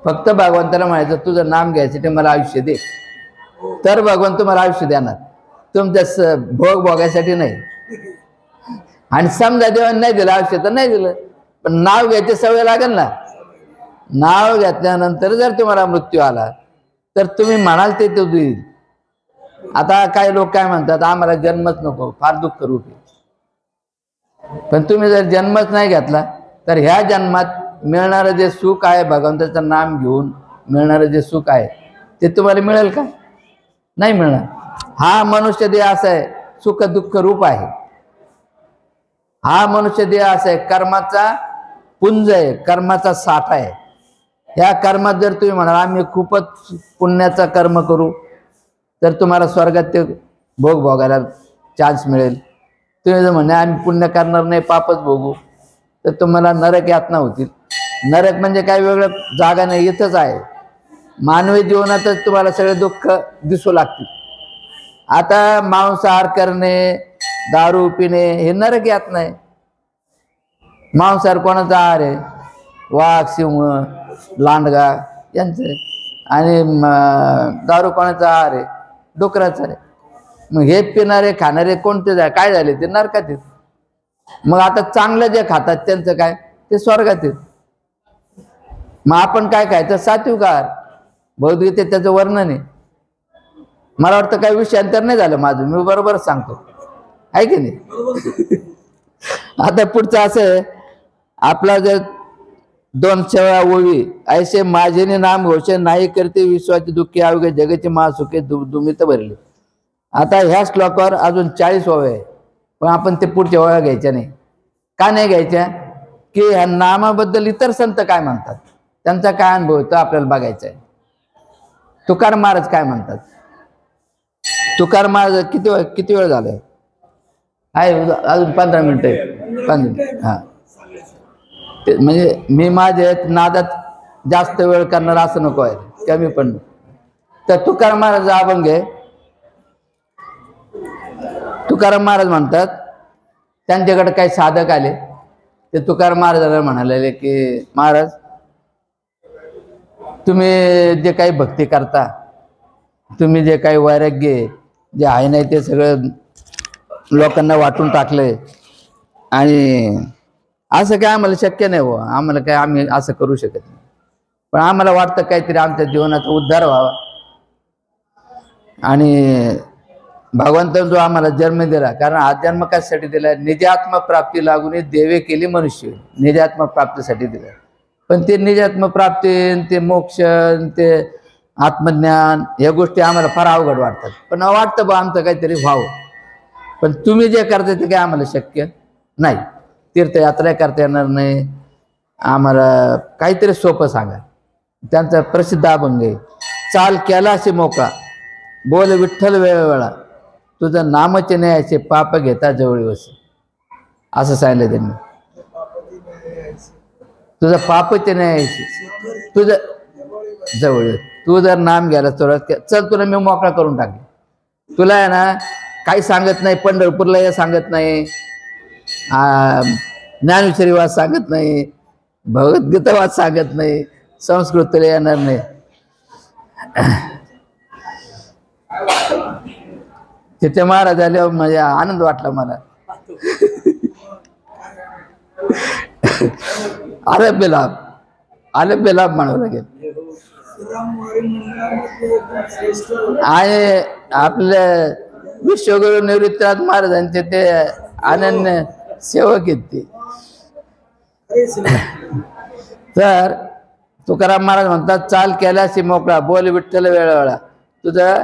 फक्त भगवंताला म्हणायचं तुझं नाम घ्यायसाठी मला आयुष्य दे, तर भगवंत तुम्हाला आयुष्य देणार, तुमच्या भोग भोगायसाठी नाही. आणि समजा देवाने नाही दिलं आयुष्य तर नाही दिलं, पण नाव घ्यायची सवय लागेल ना. नाव घेतल्यानंतर जर तुम्हाला मृत्यू आला तर तुम्ही म्हणाल ते देईल. आता काही लोक काय म्हणतात, आम्हाला जन्मच नको, फार दुःख रूप आहे. पण तुम्ही जर जन्मच नाही घेतला तर ह्या जन्मात मिळणारं जे सुख आहे, भगवंताचं नाम घेऊन मिळणारं जे सुख आहे ते तुम्हाला मिळेल का? नाही मिळणार. हा मनुष्य देह असा आहे, सुख दुःख रूप आहे. हा मनुष्य देह असा आहे, कर्माचा पुंज आहे, कर्माचा साठा आहे. ह्या कर्मात जर तुम्ही म्हणाल आम्ही खूपच पुण्याचा कर्म करू तर तुम्हाला स्वर्गात ते भोग भोगायला चान्स मिळेल. तुम्ही जर म्हणे आम्ही पुण्य करणार नाही, पापच भोगू, तर तुम्हाला नरक यातना होतील. नरक म्हणजे काय वेगळं जागा नाही, इथंच आहे. मानवी जीवनातच तुम्हाला सगळे दुःख दिसू लागतील. आता मांसाहार करणे, दारू पिणे हे नरक यातना आहे. मांसाहार कोणाचा आहार आहे? वाघ, सिंह, लांडगा यांचे. आणि दारू कोणाचा आहार आहे? डुकराचा आहे. मग हे पिणारे खाणारे कोणते काय झाले? ते नरकात आहेत. मग आता चांगलं जे खातात त्यांचं काय? ते स्वर्गात आहेत. मग आपण काय खायचं? सात्विक आहार. भगवद्गीतेत त्याचं वर्णन आहे. मला वाटतं काही विषयांतर नाही झालं माझं, मी बरोबरच सांगतो आहे की नाही? आता पुढचं असं आहे, आपला जर 200 ओवी ऐसे माझेने नाम घोषे नाही करते विश्वाची दुःखी अवघे जगाचे महासुखे दुमित भरले. आता ह्या श्लोकावर अजून 40 ओव्या आहे, पण आपण ते पुढच्या ओव्या घ्यायच्या नाही. का नाही घ्यायच्या? की ह्या नामाबद्दल इतर संत काय म्हणतात, त्यांचा काय अनुभव होतो आपल्याला बघायचा आहे. तुकाराम महाराज काय म्हणतात? तुकाराम महाराज किती वेळ झालाय? आहे अजून 15 मिनिटं आहे. 5 मिनिट. हां, म्हणजे मी माझ्या नादात जास्त वेळ करणार असं नको आहे, कमी पण. तर तुकाराम महाराज अभंग आहे. तुकाराम महाराज म्हणतात, त्यांच्याकडे काही साधक आले. ते तुकाराम महाराजांना म्हणाले की महाराज तुम्ही जे काही भक्ती करता, तुम्ही जे काही वैराग्य जे आहे नाही ते सगळं लोकांना वाटून टाकलंय, आणि असं काय आम्हाला शक्य नाही हो, आम्हाला काय आम्ही असं करू शकत नाही. पण आम्हाला वाटतं काहीतरी आमच्या जीवनाचा उद्धार व्हावा आणि भगवंताने जो आम्हाला जन्म दिला, कारण हा जन्म कशासाठी दिला? निजात्म प्राप्ती लागून देवे केली मनुष्य, निजात्म प्राप्तीसाठी दिला. पण ते निजात्म प्राप्ती, ते मोक्ष, ते आत्मज्ञान, या गोष्टी आम्हाला फार अवघड वाटतात. पण वाटतं बा आमचं काहीतरी व्हावं. पण तुम्ही जे करता ते काय आम्हाला शक्य नाही. तीर्थयात्रा करता येणार नाही आम्हाला. काहीतरी सोपं सांगा. त्यांचा प्रसिद्ध अभंग आहे, चाल कैलासी मोकळा, बोल विठ्ठल वेळोवेळा, तुझं नामचे न्यायचे, पाप घेता जवळी वसे. असं सांगितलं त्यांनी. तुझं पापचे न्यायचे, तुझं जवळ, तू जर नाम घ्यायला सुरुवात चल तुला मी मोकळा करून टाकले. तुला आहे ना काही सांगत नाही, पंढरपूरला या सांगत नाही, ज्ञानेश्वरी वाद सांगत नाही, भगवद्गीता वाद सांगत नाही, संस्कृतीला येणार नाही. तिथे महाराज आल्यावर म्हणजे आनंद वाटला मला. आरभ्य लाभ, आरभ्य लाभ म्हणावं लागेल. आणि आपल्या विश्वगुरु निवृत्तीनाथ महाराजांचे ते अनन्य सेवक आहेत ते. तर तुकाराम महाराज म्हणतात, चाल कैलासी मोकळा, बोल विठ्ठल वेळोवेळा, तुझं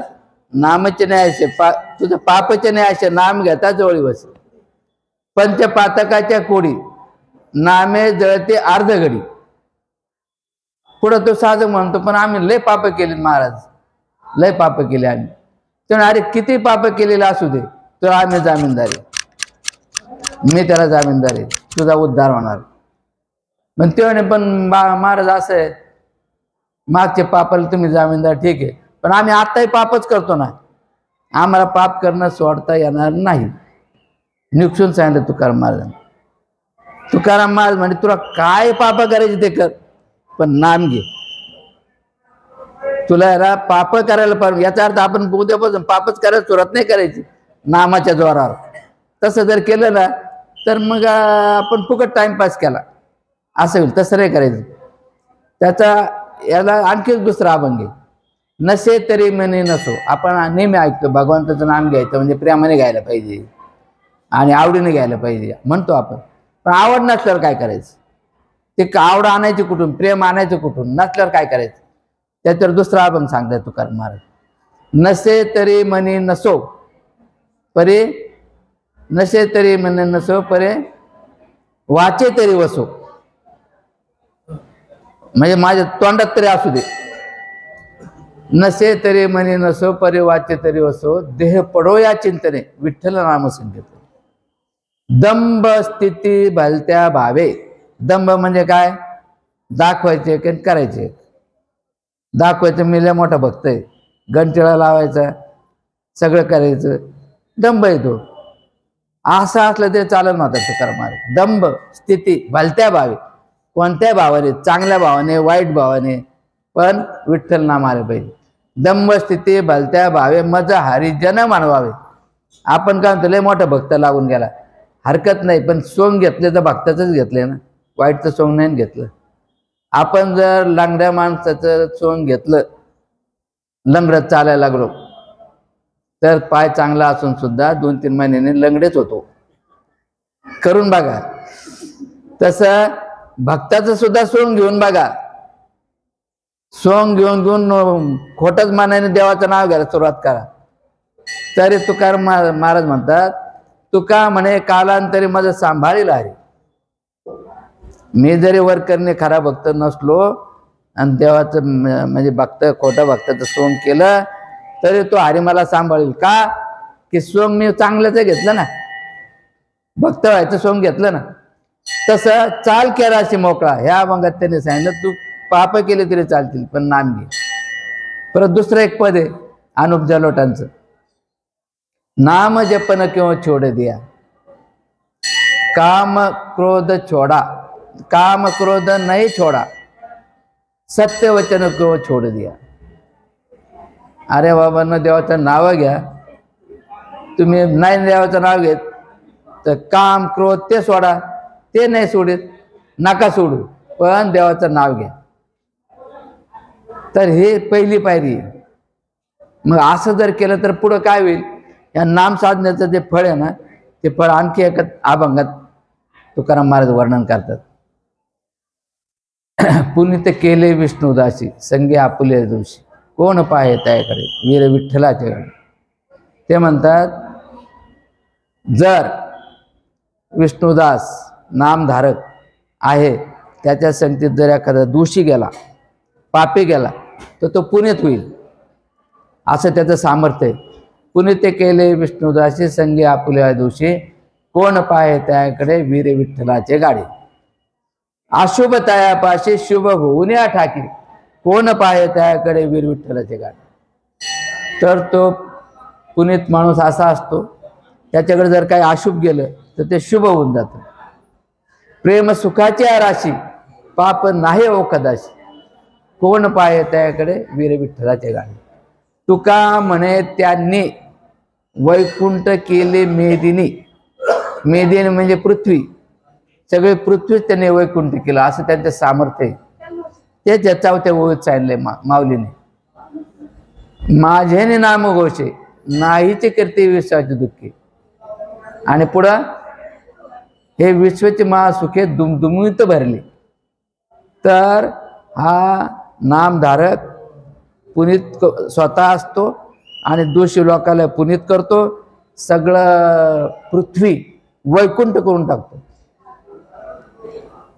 नामचे न्यायचे, तुझं पापचे न्यायचे, नाम घेता जवळी बस. पंचपातकाच्या कोडी, नामे जळते अर्ध घडी. पुढं तो साधक म्हणतो, पण आम्ही लय पाप केली महाराज, लय पाप केले आम्ही. तेव्हा अरे किती पाप केलेले असू दे, तर आम्ही जामीनदारी, मी त्याला जामीनदारी, तुझा उद्धार होणार. पण तेव्हा पण महाराज असं आहे, मागचे पापाला तुम्ही जामीनदार, ठीक आहे, पण आम्ही आत्ताही पापच करतो ना, आम्हाला पाप करणं सोडता येणार नाही. निक्षून सांगितलं तुकाराम महाराजांनी. तुकाराम महाराज म्हणजे तुला काय पाप करायचे ते कर, पण नाम घे. तुला याला पाप करायला पाहिजे, याचा अर्थ आपण उद्यापासून पापच करायला सुरुवात नाही करायची नामाच्या जोरावर. तसं जर केलं ना तर मग आपण फुकट टाइमपास केला असं होईल. तसं नाही करायचं. त्याचा याला आणखी दुसरा अभंग आहे, नसे तरी म्हणे नसो. आपण नेहमी ऐकतो भगवंताचं नाम घ्यायचं म्हणजे प्रेमाने घ्यायला पाहिजे आणि आवडीने घ्यायला पाहिजे म्हणतो आपण. पण आवड नसल्यावर काय करायचं? ते आवड आणायची कुठून, प्रेम आणायचं कुठून? नसल्यावर काय करायचं? त्याच्यावर दुसरा अभंग सांगताय तुकाराम महाराज, नसे तरी म्हणे नसो परे, नसे तरी म्हणे नसो परे, वाचे तरी वसो. म्हणजे माझ्या तोंडात तरी असू दे. नसे तरी म्हणे नसो परे, वाचे तरी वसो, देह पडो या चिंतने, विठ्ठल नाम संगीत. दंभ स्थिती भलत्या भावे. दंभ म्हणजे काय? दाखवायचे की करायचे. दाखवायचं मी लय मोठा भक्त आहे, गंटिळा लावायचा, सगळं करायचं, दंभ येतो. असं असलं तरी चालेल म्हणतात तुकाराम महाराज. दंभ स्थिती भलत्या भावे, कोणत्या भावाने? चांगल्या भावाने, वाईट भावाने, पण विठ्ठल नाम आले पाहिजे. दंभ स्थिती भलत्या भावे, मज हरिजन मानवावे. आपण काय म्हणतो लय मोठा भक्त लागून गेला, हरकत नाही, पण सोंग घेतले तर भक्ताचंच घेतले ना, वाईटचं सोंग नाही घेतलं. आपण जर लंगड्या माणसाचं सोंग घेतलं, लंगडत चालायला लागलो, तर पाय चांगला असून सुद्धा 2-3 महिन्याने लंगडेच होतो. करून बघा. तसं भक्ताचं सुद्धा सोंग घेऊन बघा. सोंग घेऊन घेऊन खोटच मानाने देवाचं नाव घ्यायला सुरुवात करा. तरी तुकाराम महाराज म्हणतात, तुका म्हणे कालांतरी माझं सांभाळील हरी. मी जरी वर करणे खरा भक्त नसलो आणि देवाचं म्हणजे भक्त खोटं भक्ताचं सोंग केलं तरी तो हरी मला सांभाळील. का? की सोंग मी चांगल्याच घेतलं ना, भक्त व्हायचं सोंग घेतलं ना. तसं चाल कैलासी मोकळा, ह्या अभंगात त्यांनी सांगितलं, तू पाप केले तरी चालतील पण नाम घे. परत दुसरं एक पद आहे अनुप जलोटांचं, नाम जपन क्यों छोड़ दिया, काम क्रोध छोड़ा, काम क्रोध नहीं छोड़ा, सत्य वचन क्यों छोड़ दिया. अरे बाबांना देवाचं नाव घ्या. तुम्ही नाही देवाचं नाव घेत तर काम क्रोध ते सोडा, ते नाही सोडित, नका सोडू, पण देवाचं नाव घ्या. तर हे पहिली पायरी आहे. मग असं जर केलं तर पुढं काय होईल? या नाम साधण्याचं जे फळ आहे ना, ते फळ आणखी एका अभंगात तुकाराम महाराज वर्णन करतात. पुनित केले विष्णुदासी संगे आपुले दिवशी कोण पाहे त्याकडे वीर विठ्ठलाचे गाणे. ते म्हणतात जर विष्णुदास नामधारक आहे त्याच्या संगतीत जर एखादा दोषी गेला, पापी गेला, तर तो पुनीत होईल असं त्याचं सामर्थ्य आहे. पुनीत केले विष्णुदासी संगे आपुल्या दिवशी कोण पाहे त्याकडे वीर विठ्ठलाचे गाडे. अशुभ तयापाशी शुभ होऊन या ठाकी कोण पाहे त्याकडे वीर विठ्ठलाचे गाडे. तर तो पुनीत माणूस असा असतो, त्याच्याकडे जर काही अशुभ गेलं तर ते शुभ होऊन जातं. प्रेम सुखाची राशी पाप नाही ओ कदाशी कोण पाहे त्याकडे वीर विठ्ठलाचे गाणे. तुका म्हणे त्यांनी वैकुंठ केले मेदिनी. मेदिनी म्हणजे पृथ्वी, सगळे पृथ्वीच त्यांनी वैकुंठ केलं असं त्यांचं सामर्थ्य आहे. ते ज्याचा त्या ओळख सांगितले माऊलीने. माझेने नाम घोषे नाहीचे करते विश्वाचे दुःखी. आणि पुढं हे विश्वाचे महासुखे दुमदुमीत भरले. तर हा नामधारक पुनीत स्वतः असतो आणि दोषी लोकांना पुनीत करतो. सगळं पृथ्वी वैकुंठ करून टाकतो.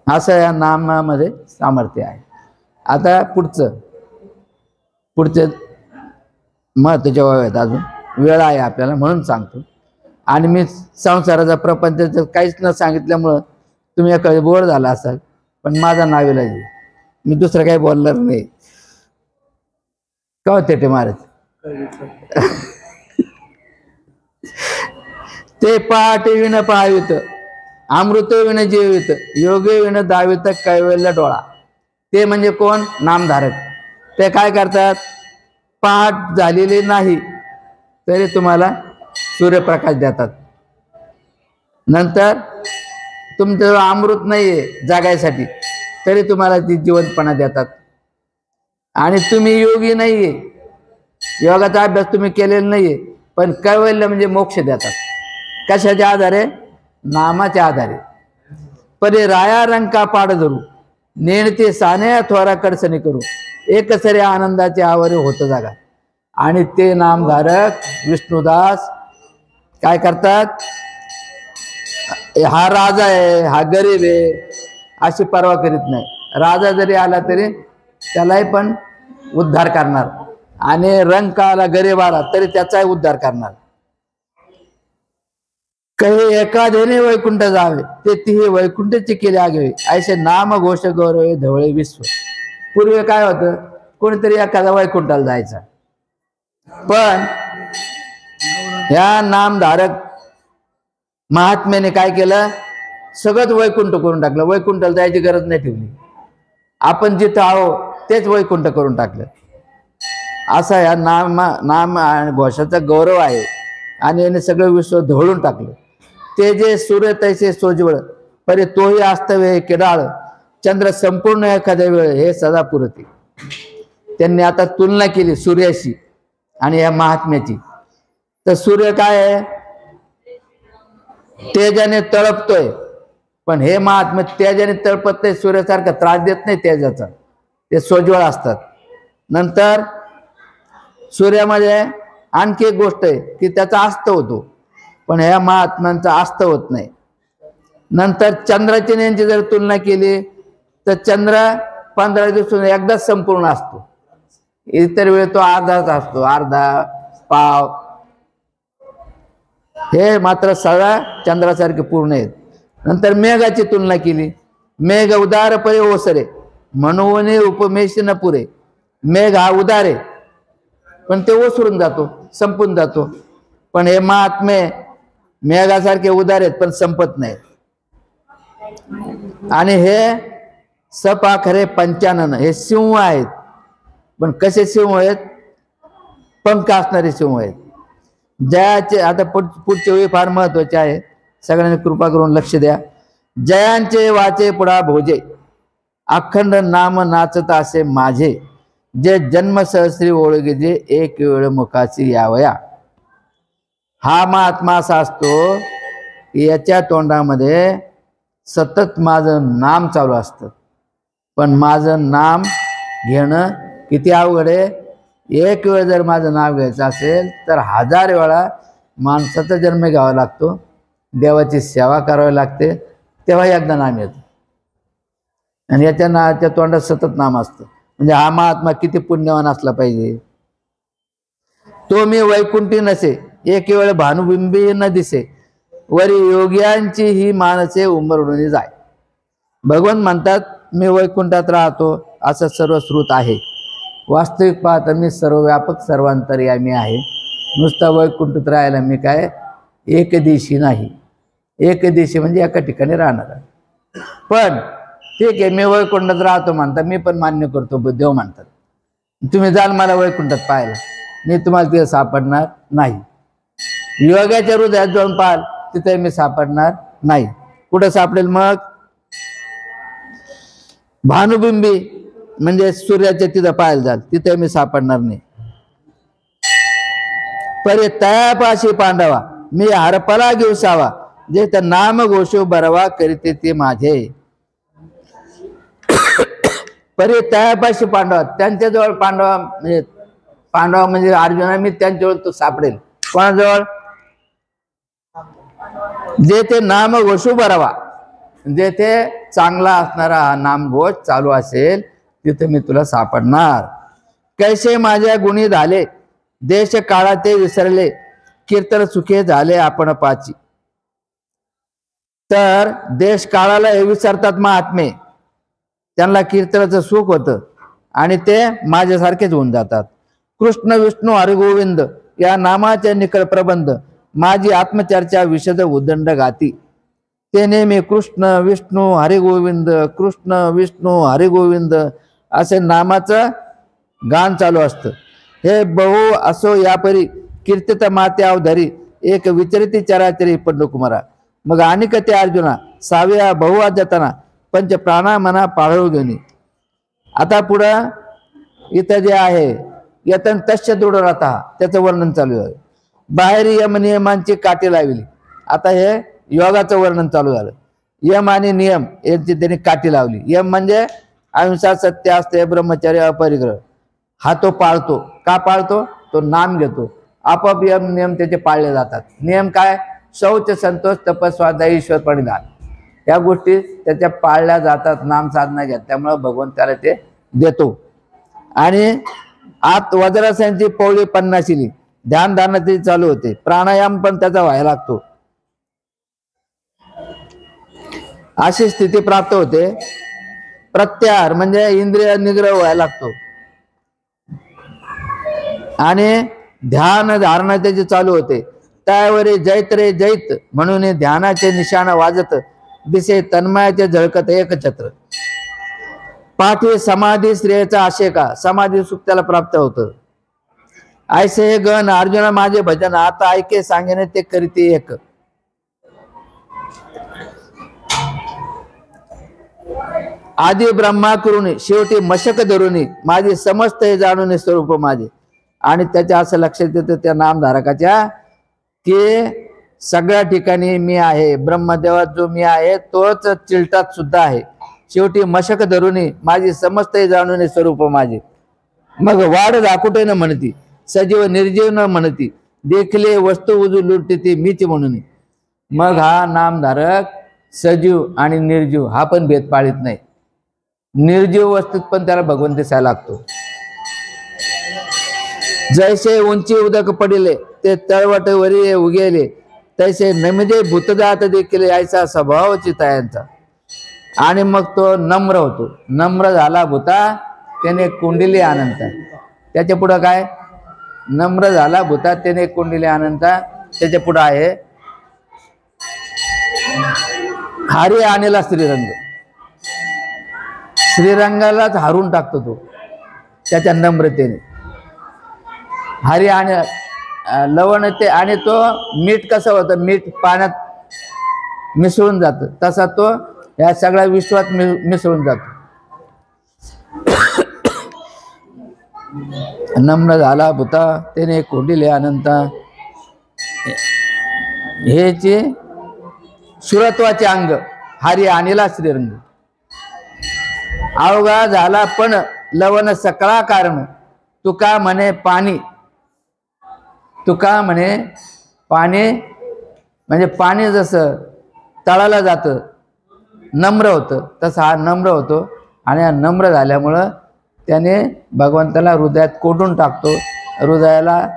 असं या नामामध्ये सामर्थ्य आहे. आता पुढचे महत्त्वाचे आहेत, अजून वेळ आहे आपल्याला म्हणून सांगतो. आणि मी संसाराचा प्रपंचाचं काहीच न सांगितल्यामुळं तुम्ही एखादे बोर झाला असाल, पण माझा नाविलाज आहे, मी दुसरं काही बोलणार नाही. का होते ते महाराज ते पाठ विण पाहावित अमृत विण जीवित योगे विण दावित कैवल्य डोळा. ते म्हणजे कोण? नामधारक. ते काय करतात? पाठ झालेली नाही तरी तुम्हाला सूर्यप्रकाश देतात. नंतर तुमचं अमृत नाहीये जगायसाठी तरी तुम्हाला ती जिवंतपणा देतात. आणि तुम्ही योगी नाहीये, योगाचा अभ्यास तुम्ही केलेला नाहीये, पण कैवल्य म्हणजे मोक्ष देतात. कशाच्या आधारे? नामाच्या आधारे. परे राया रंका पाड धरू नेणते साने थोरा कडसणी करू एक सरे आनंदाचे आवरे होत जागा. आणि ते नामधारक विष्णुदास काय करतात? हा राजा आहे, हा गरीब आहे अशी पर्वा करीत नाही. राजा जरी आला तरी त्यालाही पण उद्धार करणार, आणि रंग आला गरीब आला तरी त्याचाही उद्धार करणार. काही एखाद्याने वैकुंठ जावे ते तिहे वैकुंठचे केले आगे ऐसे नाम घोष गौरव धवळे विश्व. पूर्वी काय होतं? कोणीतरी एखादा वैकुंठाला जायचा, पण ह्या नामधारक महात्म्याने काय केलं? सगळंच वैकुंठ करून टाकलं. वैकुंठाला जायची गरज नाही ठेवली. आपण जिथं आहो तेच वैकुंठ करून टाकलं. असा या नाम घोषाचा गौरव आहे. आणि याने सगळं विश्व ढवळून टाकलं. ते जे सूर्य तैसे सोज्वळ परे तोही अस्तवे किडाळ चंद्र संपूर्ण एखाद्या वेळ हे सदा पुरते. त्यांनी आता तुलना केली सूर्याशी आणि या महात्म्याची. तर सूर्य काय आहे? तेजाने तळपतोय, पण हे महात्मा तेजाने तळपत नाही, सूर्यासारखा त्रास देत नाही तेजाचा, ते सोज्वळ असतात. नंतर सूर्यामध्ये आणखी एक गोष्ट आहे की त्याचा अस्त होतो, पण ह्या महात्म्यांचा अस्त होत नाही. नंतर चंद्राची यांची जर तुलना केली तर चंद्र 15 दिवसातून एकदाच संपूर्ण असतो. इतर वेळ तो अर्धाच असतो, अर्धा पाव. हे मात्र सगळा चंद्रासारखे पूर्ण आहेत. नंतर मेघाची तुलना केली. मेघ उदार परे ओसरे म्हणून उपमेश न पुरे. मेघ हा उदार आहे पण ते ओसरून जातो, संपून जातो. पण हे महात्मे मेघासारखे उदार आहेत पण संपत नाहीत. आणि हे सपाखरे पंचानन हे सिंह आहेत, पण कसे सिंह आहेत? पंख असणारे सिंह आहेत. जयाचे आता पुढचे वेळी फार महत्वाचे आहे, सगळ्यांनी कृपा करून लक्ष द्या. जयांचे वाचे पुढा भोजे अखंड नाम नाचत असे माझे जे जन्म सहस्री ओळखे जे एक वेळ मुखाची यावया. हा महात्मा असा असतो याच्या तोंडामध्ये सतत माझं नाम चालू असतं. पण माझं नाम घेणं किती अवघड आहे. एक वेळ जर माझं नाव घ्यायचं असेल तर 1000 वेळा माणसाचा जन्म घ्यावा लागतो, देवाची सेवा करावी लागते, तेव्हा एकदा नाम येतं. आणि याच्या तोंडात सतत नाम असतं. म्हणजे हा महात्मा किती पुण्यवान असला पाहिजे. तो मी वैकुंठी नसे, एक वेळ भानुबिंबी न दिसे, वरी योग्यांची ही मानसे उमरडून जाय. भगवान म्हणतात मी वैकुंठात राहतो असं सर्व श्रुत आहे. वास्तविक पाहता मी सर्वव्यापक सर्वांतर्यामी आहे. नुसता वैकुंठात राहायला मी काय एकदिशी नाही. एकदिशी म्हणजे एका ठिकाणी राहणार. पण ठीक आहे, मी वैकुंठात राहतो म्हणता, मी पण मान्य करतो. देव म्हणतात तुम्ही जाल मला वैकुंठात पाहायला, मी तुम्हाला तिथे सापडणार नाही. योगाच्या हृदयात जाऊन पाहाल तिथे मी सापडणार नाही. कुठं सापडेल मग? भानुबिंबी म्हणजे सूर्याच्या तिथं पाहायला जाल, तिथे मी सापडणार नाही. परे तयापाशी पांडवा मी हरपला घेऊ सावा, जे तर नाम घोषो बरवा करीते ते माझे. परे तयापाशी पांडवा, त्यांच्याजवळ पांडवा म्हणजे अर्जुना, मी त्यांच्याजवळ तो सापडेल. कोणाजवळ? जे ते नाम घोषो बरवा, जे ते चांगला असणारा हा नामघोष चालू असेल तिथे मी तुला सापडणार. कैसे माझ्या गुणी झाले देश काळा ते विसरले, कीर्तन सुखे झाले आपण पाची. तर देश काळाला हे विसरतात महात्मे, त्यांना कीर्तनाचं सुख होतं आणि ते माझ्यासारखेच होऊन जातात. कृष्ण विष्णू हरिगोविंद या नामाचे निकळ प्रबंध, माझी आत्मचर्चा विशद उदंड गाती. ते नेहमी कृष्ण विष्णू हरिगोविंद कृष्ण विष्णू हरिगोविंद असे नामाचं गान चालू असतं. हे बहु असो यापरी कीर्तित माते अवधरी, एक विचरिती चराचरी पंडुकुमारा. मग आणि कथे अर्जुना साव्या बहु जतना, पंच प्राणा मना पाळू घेणी. आता पुढं इथं जे आहे यतन तस्य दृढ राहता त्याचं वर्णन चालू आहे. बाहेर यम नियमांची काठी लावली. आता हे योगाचं वर्णन चालू झालं. यम आणि नियम यांची त्यांनी काठी लावली. यम म्हणजे अहिंसा सत्य असते ब्रह्मचर्य अपरिग्रह, हा तो पाळतो. का पाळतो? तो नाम घेतो. आपोआप यम नियम त्याचे पाळले जातात. नियम काय? शौच संतोष तपस्वाध्याय ईश्वर प्रणिधान, या गोष्टी त्याच्या पाळल्या जातात नाम साधना घेत. त्यामुळे भगवंत त्याला ते देतो. आणि आत वज्रासनाची पौळी 50 ध्यान धारणा ती चालू होते. प्राणायाम पण त्याचा व्हायला लागतो. अशी स्थिती प्राप्त होते. प्रत्याहार म्हणजे इंद्रिय निग्रह व्हायला लागतो. आणि ध्यान धारणा त्याची चालू होते. त्यावरी जैत रे जैत म्हणून ध्यानाचे निशाण वाजत, दिसे तन्मयाचे झळकत एक छत्र. पाठवे समाधी श्रेयचा आशेका, समाधी सुख त्याला प्राप्त होतं. ऐसे हे गण अर्जुना माझे भजन, आता ऐके सांगेने ते करीते एक. आधी ब्रह्मा करुणी शेवटी मशक धरुणी, माझी समस्त हे जाणून स्वरूप माझे. आणि त्याच्या असं लक्षात येतं त्या नामधारकाच्या की सगळ्या ठिकाणी मी आहे. ब्रह्मदेवात जो मी आहे तोच चिलटात सुद्धा आहे. शेवटी मशक धरुणी माझी समस्त हे जाणून स्वरूप माझे. मग वाढ दाखुटे न म्हणती, सजीव निर्जीव न म्हणती, देखले वस्तू उजू लुटते ती मीच म्हणून. मग हा नामधारक सजीव आणि निर्जीव हा पण भेद पाळीत नाही. निर्जीव वस्तूत पण त्याला भगवंत दिसायला लागतो. जैसे उंची उदक पडिले ते तळवट वरी उगेले, तैसे नमिजे भूतजात देखील यायचा स्वभाव चितायांचा. आणि मग तो नम्र होतो. नम्र झाला भूता त्याने कुंडली अनंत. त्याच्या पुढं काय? नम्र झाला भूता त्याने कुंडली अनंत. त्याच्या पुढं आहे हारी आणला श्रीरंग. श्रीरंगालाच हारून टाकतो तो त्याच्या नम्रतेने. हरी आणि लवण ते. आणि तो मीठ कसं होतं, मीठ पाण्यात मिसळून जातं तसा तो या सगळ्या विश्वात मिसळून जातो. नम्र झाला भूता त्याने कोंडिले अनंता. हेचे सुरत्वाचे अंग हरी आणिला श्रीरंग. अवघा झाला पण लवण सकळा कारण तुका म्हणे पाणी. तुका म्हणे पाणी म्हणजे पाणी जसं तळाला जातं नम्र होतं तसं हा नम्र होतो. आणि हा नम्र झाल्यामुळं त्याने भगवंताला हृदयात कोंडून टाकतो. हृदयाला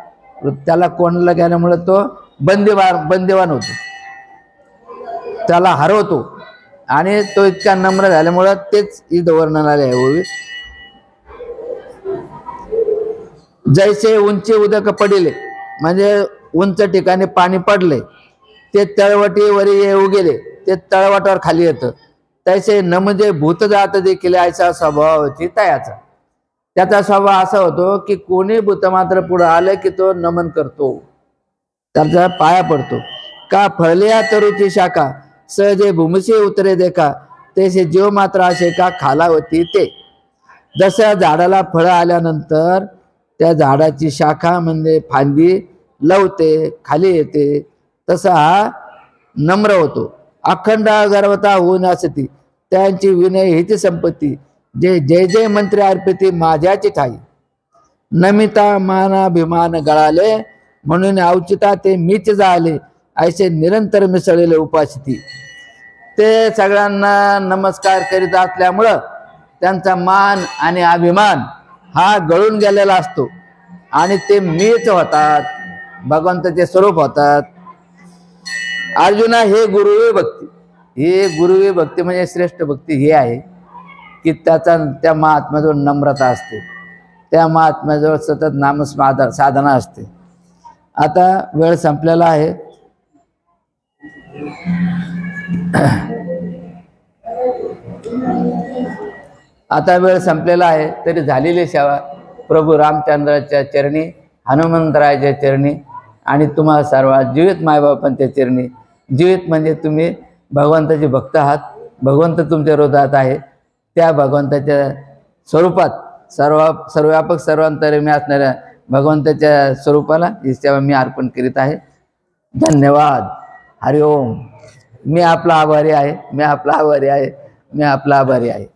त्याला कोंडला गेल्यामुळं तो बंदिवान होतो, त्याला हरवतो. आणि तो इतका नम्र झाल्यामुळं तेच इथं वर्णनाला आहे. जैसे उंची उदक पडिले म्हणजे उंच ठिकाणी पाणी पडले ते तळवटीवर येऊ गेले ते तळवटावर खाली येतं. तैसे न म्हणजे भूत जात देखील याचा स्वभाव होती तयाचा. त्याचा स्वभाव असा होतो की कोणी भूत मात्र पुढे आलं की तो नमन करतो, त्याचा पाया पडतो. का फळल्या तरुची शाखा सहजे भूमिशी उतरे देखा तैसे जीव मात्र असे का खाला होती ते. जसं झाडाला फळं आल्यानंतर त्या झाडाची शाखा म्हणजे फांदी लवते खाली येते तसा हा नम्र होतो. अखंड गर्वता होऊन असती त्यांची विनय हीच संपत्ती. जे जय जय मंत्री अर्पिती माझ्याची ठाई. नमिता मानाभिमान गळाले म्हणून अवचिता ते मीच जाले ऐसे निरंतर मिसळलेले उपासिती. ते सगळ्यांना नमस्कार करीत असल्यामुळं त्यांचा मान आणि अभिमान हा गळून गेलेला असतो आणि ते मीच होतात, भगवंताचे स्वरूप होतात. अर्जुना हे गुरुवी भक्ती, हे गुरुवी भक्ती म्हणजे श्रेष्ठ भक्ती हे आहे की त्या महात्म्याजवळ नम्रता असते, त्या महात्म्याजवळ सतत साधना असते. आता वेळ संपलेला आहे. आता वेळ संपलेला आहे तरी झालेली सेवा प्रभू रामचंद्राच्या चरणी, हनुमंतरायाच्या चरणी आणि तुम्हा सर्व जीवित मायबापांच्या चरणी. जीवित म्हणजे तुम्ही भगवंताचे भक्त आहात, भगवंत तुमच्या हृदयात आहे. त्या भगवंताच्या स्वरूपात सर्वव्यापक सर्वांतर्यामी असणाऱ्या भगवंताच्या स्वरूपाला ही सेवा मी अर्पण करीत आहे. धन्यवाद. हरिओम. मी आपला आभारी आहे, मी आपला आभारी आहे, मी आपला आभारी आहे.